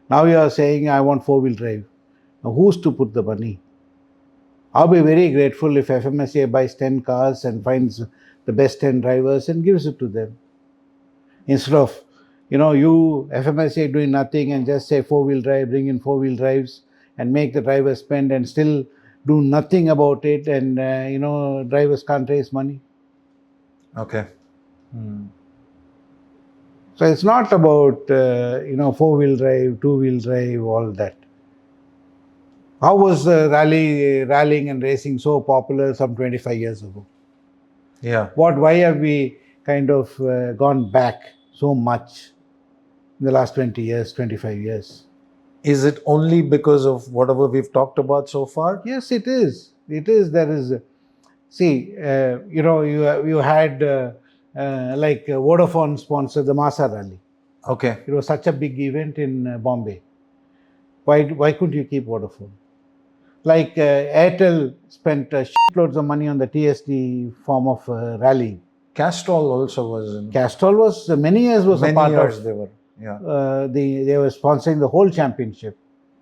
Speaker 1: Now you are saying, I want four-wheel drive. Now who's to put the money? I'll be very grateful if FMSA buys 10 cars and finds the best 10 drivers and gives it to them. Instead of, you FMSA doing nothing and just say four-wheel drive, bring in four-wheel drives and make the drivers spend and still do nothing about it, and, drivers can't raise money.
Speaker 2: Okay.
Speaker 1: So it's not about, four-wheel drive, two-wheel drive, all that. How was rallying and racing so popular some 25 years ago?
Speaker 2: Yeah.
Speaker 1: Why have we kind of gone back so much in the last 20 years, 25 years?
Speaker 2: Is it only because of whatever we've talked about so far?
Speaker 1: Yes, it is. It is. There is. See, you had like Vodafone sponsored the Masa Rally.
Speaker 2: Okay.
Speaker 1: It was such a big event in Bombay. Why couldn't you keep Vodafone? Like Airtel spent shitloads of money on the TSD form of rally.
Speaker 2: Castrol also was in.
Speaker 1: Castrol was many years was
Speaker 2: many
Speaker 1: a part
Speaker 2: years
Speaker 1: of.
Speaker 2: They were. Yeah.
Speaker 1: They were sponsoring the whole championship.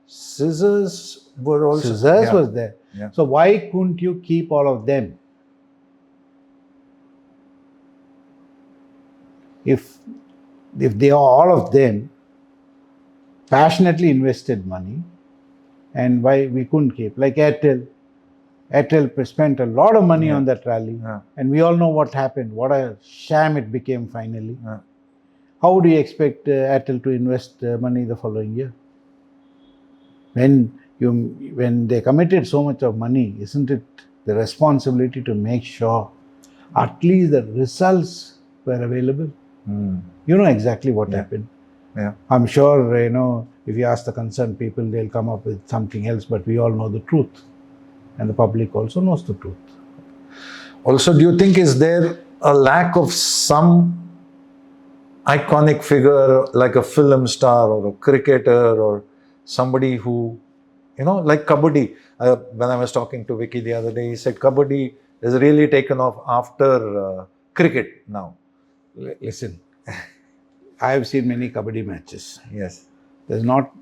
Speaker 2: Scissors were also.
Speaker 1: Scissors was there.
Speaker 2: Yeah.
Speaker 1: So why couldn't you keep all of them? If they are all of them passionately invested money, and why we couldn't keep, like Airtel spent a lot of money on that rally, and we all know what happened, what a sham it became finally. How do you expect Airtel to invest money the following year? When they committed so much of money, isn't it the responsibility to make sure at least the results were available? You know exactly what happened.
Speaker 2: Yeah.
Speaker 1: I'm sure, if you ask the concerned people, they'll come up with something else, but we all know the truth. And the public also knows the truth.
Speaker 2: Also, do you think is there a lack of some iconic figure like a film star or a cricketer or somebody who, like Kabaddi? When I was talking to Vicky the other day, he said Kabaddi is really taken off after cricket now.
Speaker 1: Listen, I have seen many Kabaddi matches.
Speaker 2: Yes.
Speaker 1: There's not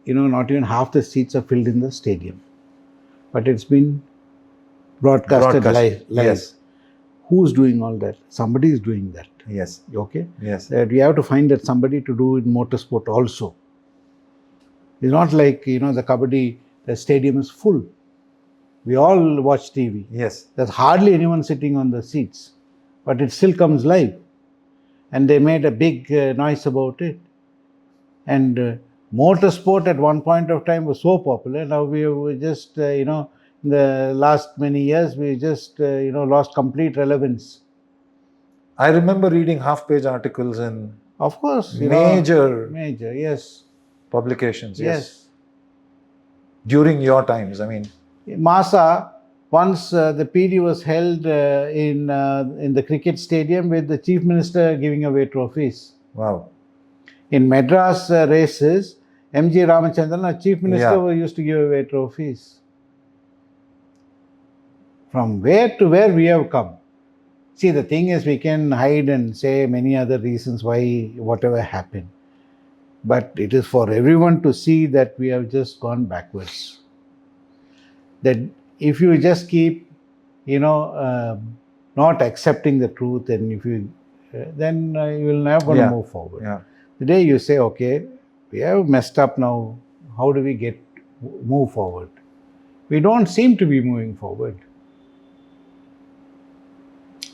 Speaker 1: even half the seats are filled in the stadium. but it's been broadcasted live.
Speaker 2: Yes.
Speaker 1: Who's doing all that? Somebody is doing that.
Speaker 2: Yes.
Speaker 1: Okay?
Speaker 2: Yes.
Speaker 1: That we have to find that somebody to do in motorsport also. It's not like, the Kabaddi, the stadium is full. We all watch TV.
Speaker 2: Yes.
Speaker 1: There's hardly anyone sitting on the seats, but it still comes live. And they made a big noise about it. And motorsport at one point of time was so popular. Now we just, in the last many years, we just, lost complete relevance.
Speaker 2: I remember reading half-page articles in
Speaker 1: Of course.
Speaker 2: major
Speaker 1: Yes.
Speaker 2: publications.
Speaker 1: Yes.
Speaker 2: During your times, I mean.
Speaker 1: Masa, once the PD was held in the cricket stadium with the chief minister giving away trophies.
Speaker 2: Wow.
Speaker 1: In Madras races, M.G. Ramachandran, our chief minister, used to give away trophies. From where to where we have come. See, the thing is, we can hide and say many other reasons why whatever happened. But it is for everyone to see that we have just gone backwards. That if you just keep, not accepting the truth, and if you, then you will never going to move forward.
Speaker 2: Yeah.
Speaker 1: The day you say, okay, we have messed up now, how do we move forward? We don't seem to be moving forward.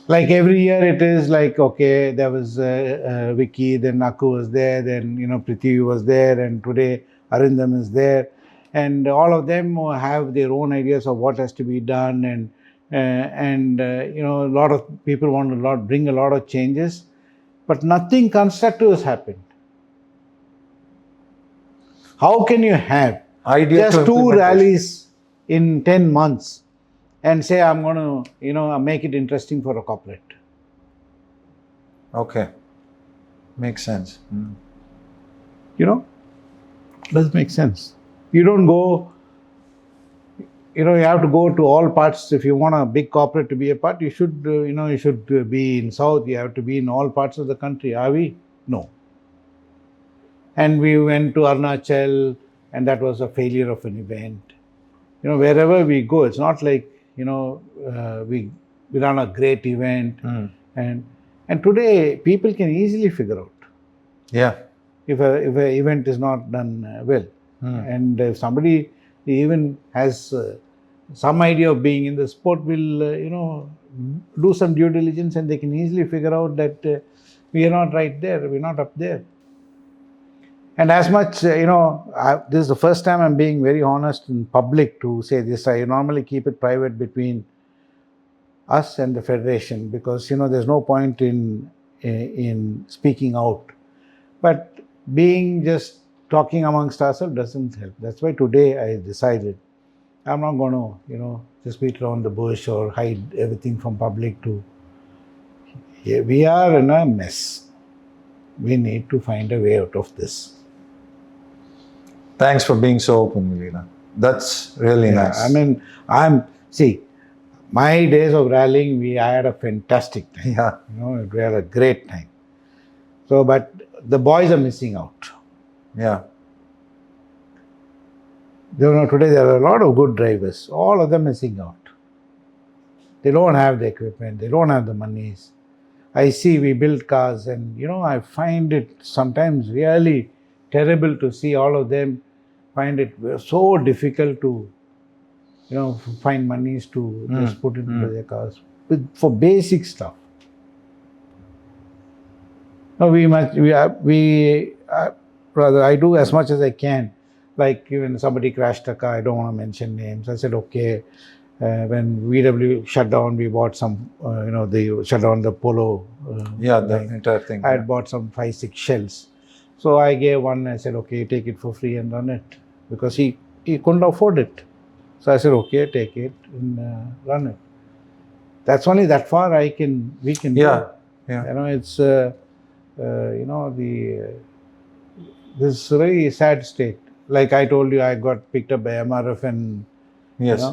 Speaker 1: Like every year it is like, okay, there was Vicky, then Naku was there, then, Prithvi was there, and today Arindam is there. And all of them have their own ideas of what has to be done. And a lot of people want to bring a lot of changes. But nothing constructive has happened. How can you have just 2 rallies in 10 months and say, I'm going to, make it interesting for a corporate?
Speaker 2: Okay. Makes sense.
Speaker 1: Does make sense. You don't go, you have to go to all parts. If you want a big corporate to be a part, you should, you should be in South. You have to be in all parts of the country. Are we? No. And we went to Arunachal, and that was a failure of an event. Wherever we go, it's not like, we run a great event. And today, people can easily figure out.
Speaker 2: Yeah.
Speaker 1: If an event is not done well. And if somebody even has some idea of being in the sport, will, do some due diligence, and they can easily figure out that we are not right there, we're not up there. And as much, this is the first time I'm being very honest in public to say this. I normally keep it private between us and the federation, because, there's no point in speaking out. But being just talking amongst ourselves doesn't help. That's why today I decided I'm not going to, just beat around the bush or hide everything from public to. We are in a mess. We need to find a way out of this.
Speaker 2: Thanks for being so open, Leela. That's really nice.
Speaker 1: I mean, my days of rallying, I had a fantastic time.
Speaker 2: Yeah.
Speaker 1: We had a great time. So, but the boys are missing out.
Speaker 2: Yeah.
Speaker 1: Today there are a lot of good drivers. All of them missing out. They don't have the equipment. They don't have the monies. I see we build cars, and, I find it sometimes really terrible to see all of them find it so difficult to, find monies to just put it into their cars for basic stuff. No, rather, I do as much as I can. Like when somebody crashed a car, I don't want to mention names. I said, okay, when VW shut down, we bought some, they shut down the Polo.
Speaker 2: The entire thing.
Speaker 1: I had bought some 5-6 shells. So I gave one, I said, okay, take it for free and run it. Because he couldn't afford it. So I said, okay, take it and run it. That's only that far we can go.
Speaker 2: Yeah.
Speaker 1: It's, this is a very sad state. Like I told you, I got picked up by MRF and,
Speaker 2: Yes.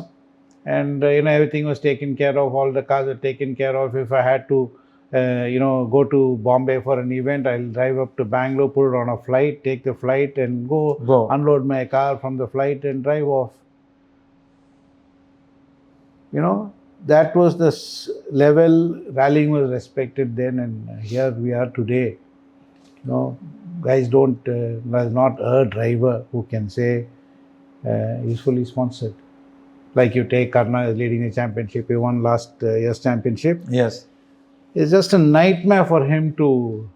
Speaker 1: And, everything was taken care of. All the cars were taken care of. If I had to, go to Bombay for an event, I'll drive up to Bangalore, put it on a flight, take the flight and go unload my car from the flight and drive off. that was the level rallying was respected then, and here we are today. Guys don't, there's not a driver who can say he's fully sponsored. Like you take Karna is leading the championship, he won last year's championship.
Speaker 2: Yes.
Speaker 1: It's just a nightmare for him to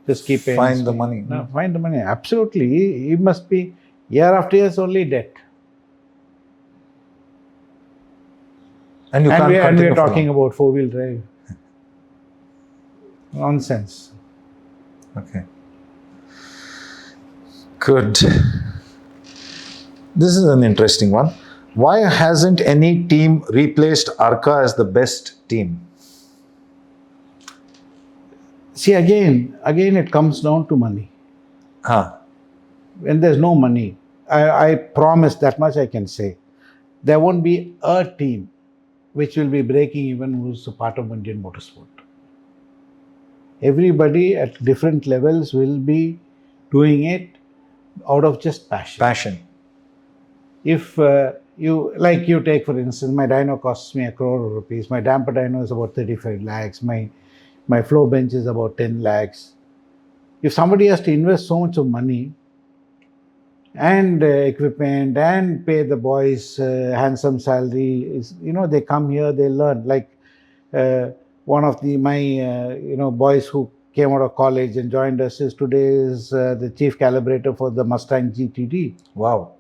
Speaker 1: just keep
Speaker 2: Find the money.
Speaker 1: No, find the money. Absolutely. He must be year after year only debt.
Speaker 2: And we
Speaker 1: are talking about four-wheel drive. Nonsense.
Speaker 2: Okay. Good. This is an interesting one. Why hasn't any team replaced Arca as the best team?
Speaker 1: See, again, it comes down to money. When there's no money, I promise that much I can say. There won't be a team which will be breaking even who's a part of Indian motorsport. Everybody at different levels will be doing it out of just passion. If you take, for instance, my dyno costs me 1 crore rupees. My damper dyno is about 35 lakhs. My flow bench is about 10 lakhs. If somebody has to invest so much of money and equipment and pay the boys handsome salary, they come here, they learn. Like one of my boys who came out of college and joined us today is the chief calibrator for the Mustang GTD.
Speaker 2: Wow.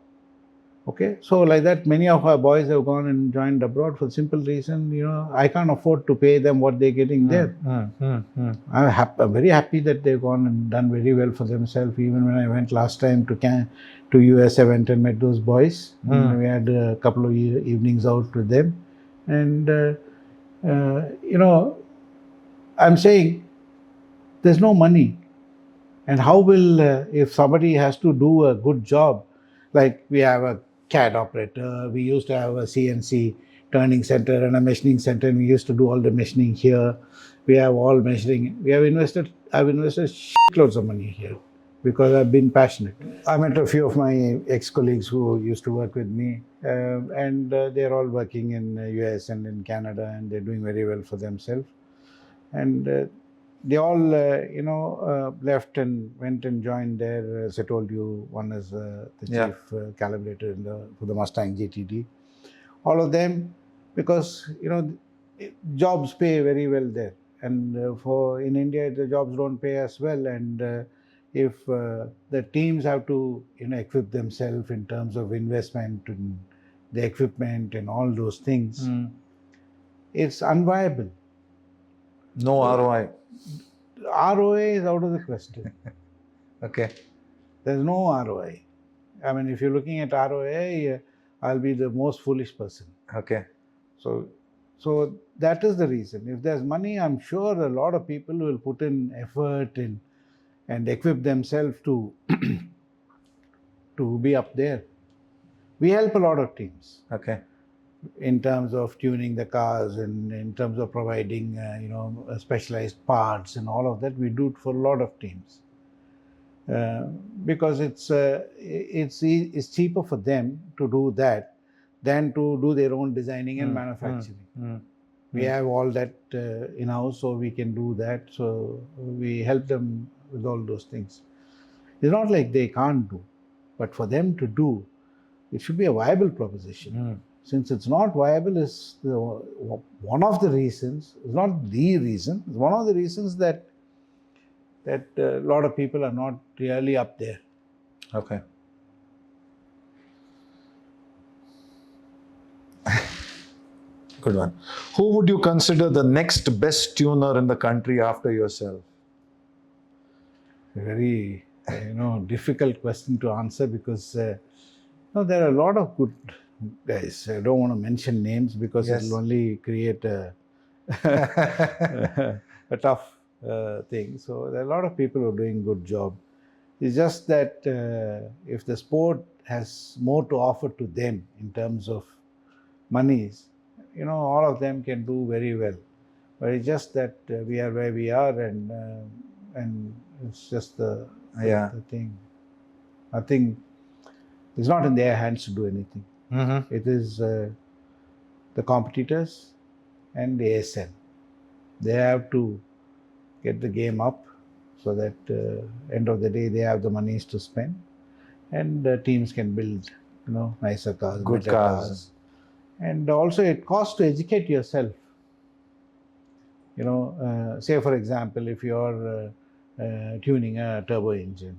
Speaker 1: Okay, so like that, many of our boys have gone and joined abroad for the simple reason, I can't afford to pay them what they're getting there. I'm very happy that they've gone and done very well for themselves. Even when I went last time to US, I went and met those boys. And we had a couple of evenings out with them. And, I'm saying there's no money. And how will, if somebody has to do a good job, like we have a CAD operator, we used to have a CNC turning center and a machining center, and we used to do all the machining here. We have all measuring. I've invested shitloads of money here because I've been passionate. I met a few of my ex-colleagues who used to work with me, and they're all working in the US and in Canada, and they're doing very well for themselves. And they all, left and went and joined there. As I told you, one is the chief calibrator for the Mustang GTD. All of them, because, jobs pay very well there. And in India, the jobs don't pay as well. And if the teams have to, equip themselves in terms of investment in the equipment and all those things, it's unviable.
Speaker 2: No ROI.
Speaker 1: ROA is out of the question.
Speaker 2: Okay.
Speaker 1: There's no ROI. I mean, if you're looking at ROA, I'll be the most foolish person.
Speaker 2: Okay.
Speaker 1: So that is the reason. If there's money, I'm sure a lot of people will put in effort and equip themselves to be up there. We help a lot of teams.
Speaker 2: Okay.
Speaker 1: In terms of tuning the cars and in terms of providing, specialized parts and all of that, we do it for a lot of teams. Because it's cheaper for them to do that than to do their own designing and manufacturing. We have all that in-house, so we can do that. So we help them with all those things. It's not like they can't do, but for them to do, it should be a viable proposition. Since it's not viable, is one of the reasons, it's not the reason, it's one of the reasons that a lot of people are not really up there.
Speaker 2: Okay. Good one. Who would you consider the next best tuner in the country after yourself?
Speaker 1: A very, difficult question to answer because there are a lot of good guys. I don't want to mention names because it will only create a tough thing. So there are a lot of people who are doing good job. It's just that if the sport has more to offer to them in terms of monies, all of them can do very well. But it's just that we are where we are, and it's just the thing. I think it's not in their hands to do anything. It is the competitors and the ASN. They have to get the game up so that end of the day they have the monies to spend, and teams can build, nicer cars,
Speaker 2: Good
Speaker 1: better
Speaker 2: cars.
Speaker 1: And also it costs to educate yourself. Say for example, if you're tuning a turbo engine,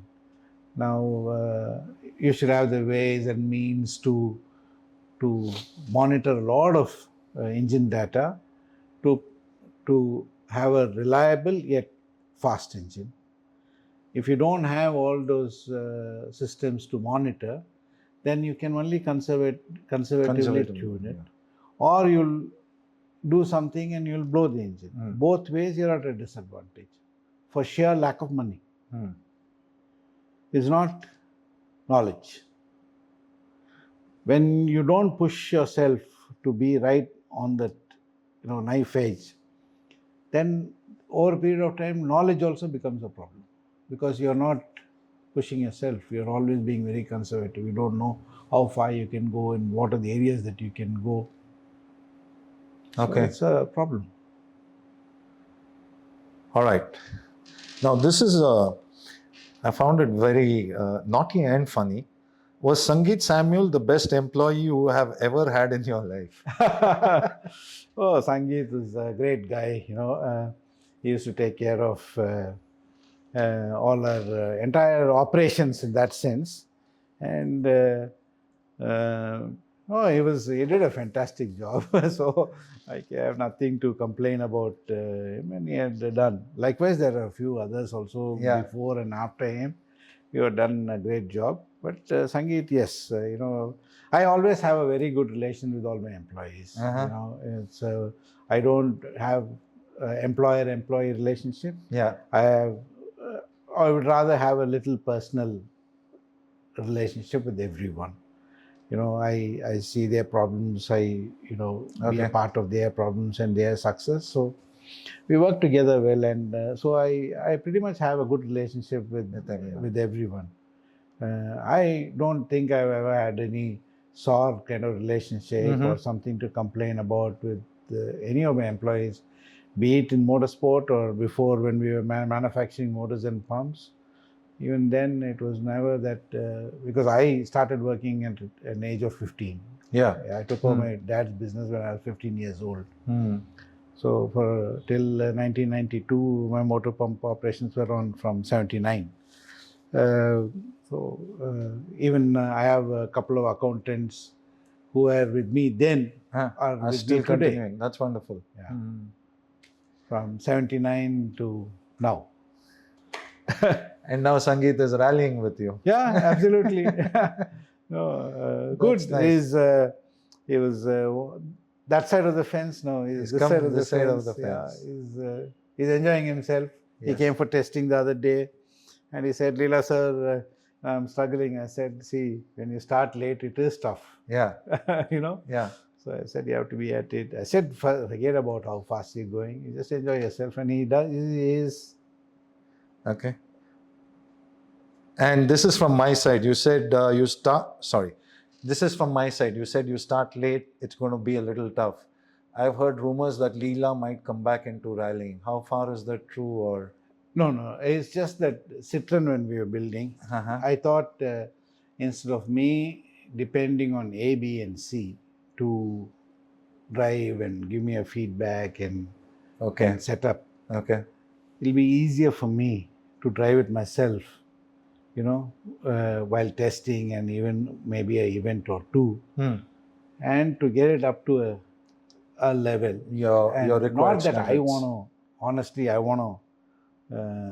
Speaker 1: now you should have the ways and means to monitor a lot of engine data to have a reliable yet fast engine. If you don't have all those systems to monitor, then you can only conservatively tune it, or you'll do something and you'll blow the engine. Both ways you're at a disadvantage for sheer lack of money. It's not knowledge. When you don't push yourself to be right on that knife edge, then over a period of time knowledge also becomes a problem, because you're not pushing yourself. You're always being very conservative. You don't know how far you can go and what are the areas that you can go.
Speaker 2: Okay.
Speaker 1: So it's a problem.
Speaker 2: All right. Now this is I found it very naughty and funny. Was Sangeet Samuel the best employee you have ever had in your life?
Speaker 1: Oh, Sangeet is a great guy. He used to take care of all our entire operations in that sense, and he did a fantastic job. So I have nothing to complain about him, and he had done. Likewise, there are a few others also before and after him. You have done a great job. But Sangeet, yes, I always have a very good relation with all my employees. I don't have employer-employee relationship.
Speaker 2: Yeah.
Speaker 1: I would rather have a little personal relationship with everyone. I see their problems. Be a part of their problems and their success. So we work together well, and so I pretty much have a good relationship with everyone. I don't think I've ever had any sour kind of relationship or something to complain about with any of my employees, be it in motorsport or before when we were manufacturing motors and pumps. Even then, it was never that, because I started working at an age of 15.
Speaker 2: Yeah.
Speaker 1: I took over my dad's business when I was 15 years old. So till 1992, my motor pump operations were on from 79. Even I have a couple of accountants who were with me then are with
Speaker 2: still
Speaker 1: me today.
Speaker 2: continuing. That's wonderful.
Speaker 1: Yeah. From 79 to now.
Speaker 2: And now Sangeet is rallying with you.
Speaker 1: Yeah, absolutely. Good.
Speaker 2: Nice.
Speaker 1: He was that side of the fence. No, he's this side of the fence. Yeah, he's enjoying himself. Yes. He came for testing the other day, and he said, "Leela sir, I'm struggling." I said, "See, when you start late, it is tough."
Speaker 2: Yeah.
Speaker 1: Yeah. So I said, "You have to be at it." I said, "Forget about how fast you're going. You just enjoy yourself." And he does. He is.
Speaker 2: Okay. And this is from my side. You said this is from my side. You said you start late, it's going to be a little tough. I've heard rumors that Leela might come back into rallying. How far is that true? Or
Speaker 1: No. It's just that Citroen, when we were building, I thought instead of me depending on A, B, and C to drive and give me a feedback and set up, it'll be easier for me to drive it myself. While testing and even maybe an event or two, and to get it up to a level.
Speaker 2: Your required
Speaker 1: not that
Speaker 2: standards.
Speaker 1: I want to, honestly, I want to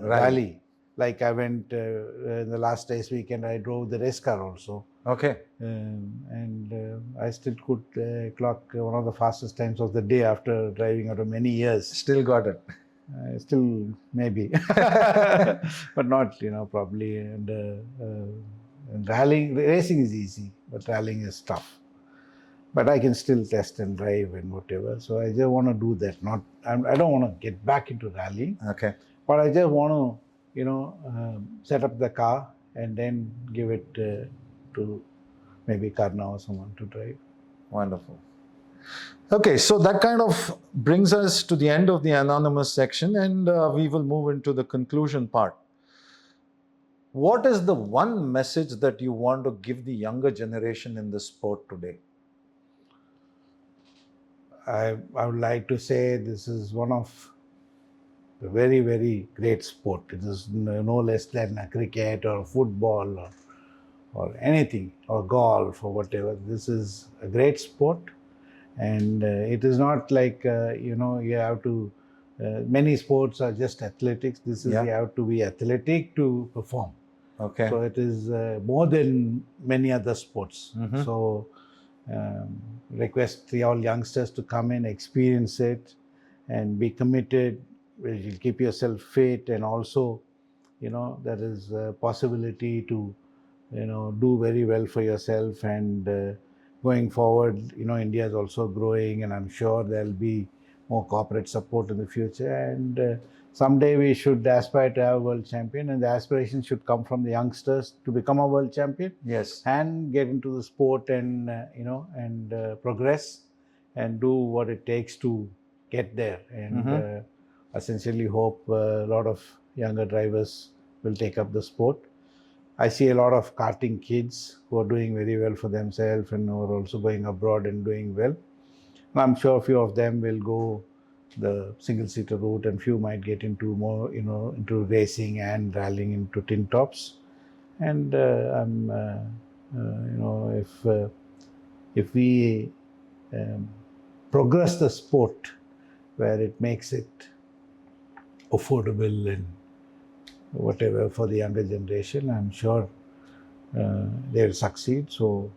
Speaker 1: rally. Like I went in the last race weekend, I drove the race car also.
Speaker 2: Okay.
Speaker 1: And I still could clock one of the fastest times of the day after driving out of many years.
Speaker 2: Still got it.
Speaker 1: Still maybe, but not, probably. And racing is easy, but rallying is tough. But I can still test and drive and whatever. So I just want to do that. I don't want to get back into rallying.
Speaker 2: Okay.
Speaker 1: But I just want to, set up the car and then give it to maybe Karna or someone to drive.
Speaker 2: Wonderful. Okay, so that kind of brings us to the end of the anonymous section, and we will move into the conclusion part. What is the one message that you want to give the younger generation in the sport today?
Speaker 1: I would like to say this is one of the very, very great sport. It is no less than a cricket or football or anything, or golf or whatever. This is a great sport, and it is not like, you have to, many sports are just athletics. This is,
Speaker 2: Yeah.
Speaker 1: you have to be athletic to perform.
Speaker 2: Okay.
Speaker 1: So it is more than many other sports.
Speaker 2: Mhm.
Speaker 1: So request all youngsters to come and experience it and be committed. You'll keep yourself fit, and also, there is a possibility to, do very well for yourself. And going forward, India is also growing, and I'm sure there'll be more corporate support in the future. And someday we should aspire to have a world champion, and the aspiration should come from the youngsters to become a world champion.
Speaker 2: Yes.
Speaker 1: And get into the sport, and progress and do what it takes to get there. And essentially hope a lot of younger drivers will take up the sport. I see a lot of karting kids who are doing very well for themselves, and who are also going abroad and doing well. And I'm sure a few of them will go the single-seater route, and few might get into more, into racing and rallying into tin tops. And if we progress the sport where it makes it affordable and whatever for the younger generation, I'm sure they'll succeed. So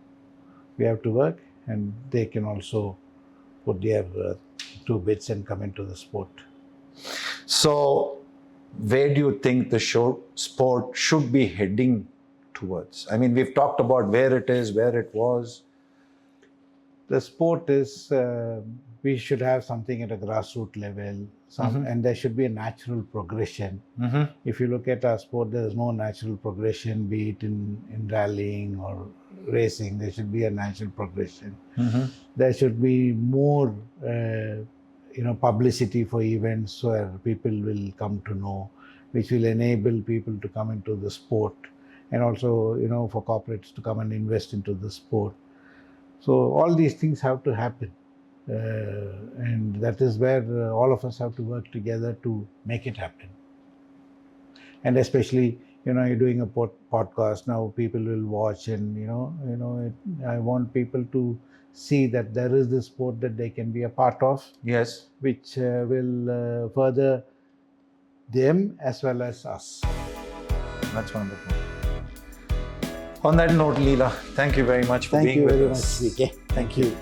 Speaker 1: we have to work, and they can also put their 2 bits and come into the sport.
Speaker 2: So, where do you think the sport should be heading towards? I mean, we've talked about where it is, where it was.
Speaker 1: The sport is, we should have something at a grassroots level, and there should be a natural progression. If you look at our sport, there is no natural progression, be it in rallying or racing. There should be a natural progression. There should be more publicity for events where people will come to know, which will enable people to come into the sport, and also for corporates to come and invest into the sport. So all these things have to happen, and that is where all of us have to work together to make it happen. And especially, you're doing a podcast now, people will watch, and I want people to see that there is this sport that they can be a part of.
Speaker 2: Yes.
Speaker 1: Which will further them as well as us.
Speaker 2: That's wonderful. On that note, Leela, thank you very much for being with us.
Speaker 1: Thank you very much, VK. Thank you.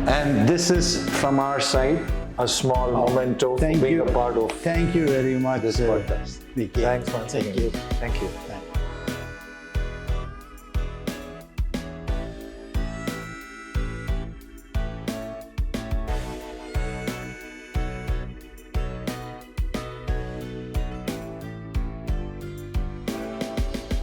Speaker 2: And this is from our side, a small memento for being a part of
Speaker 1: Thank you very much,
Speaker 2: this podcast.
Speaker 1: VK.
Speaker 2: Thanks once again.
Speaker 1: Thank you.
Speaker 2: Thank you.
Speaker 1: Thank you.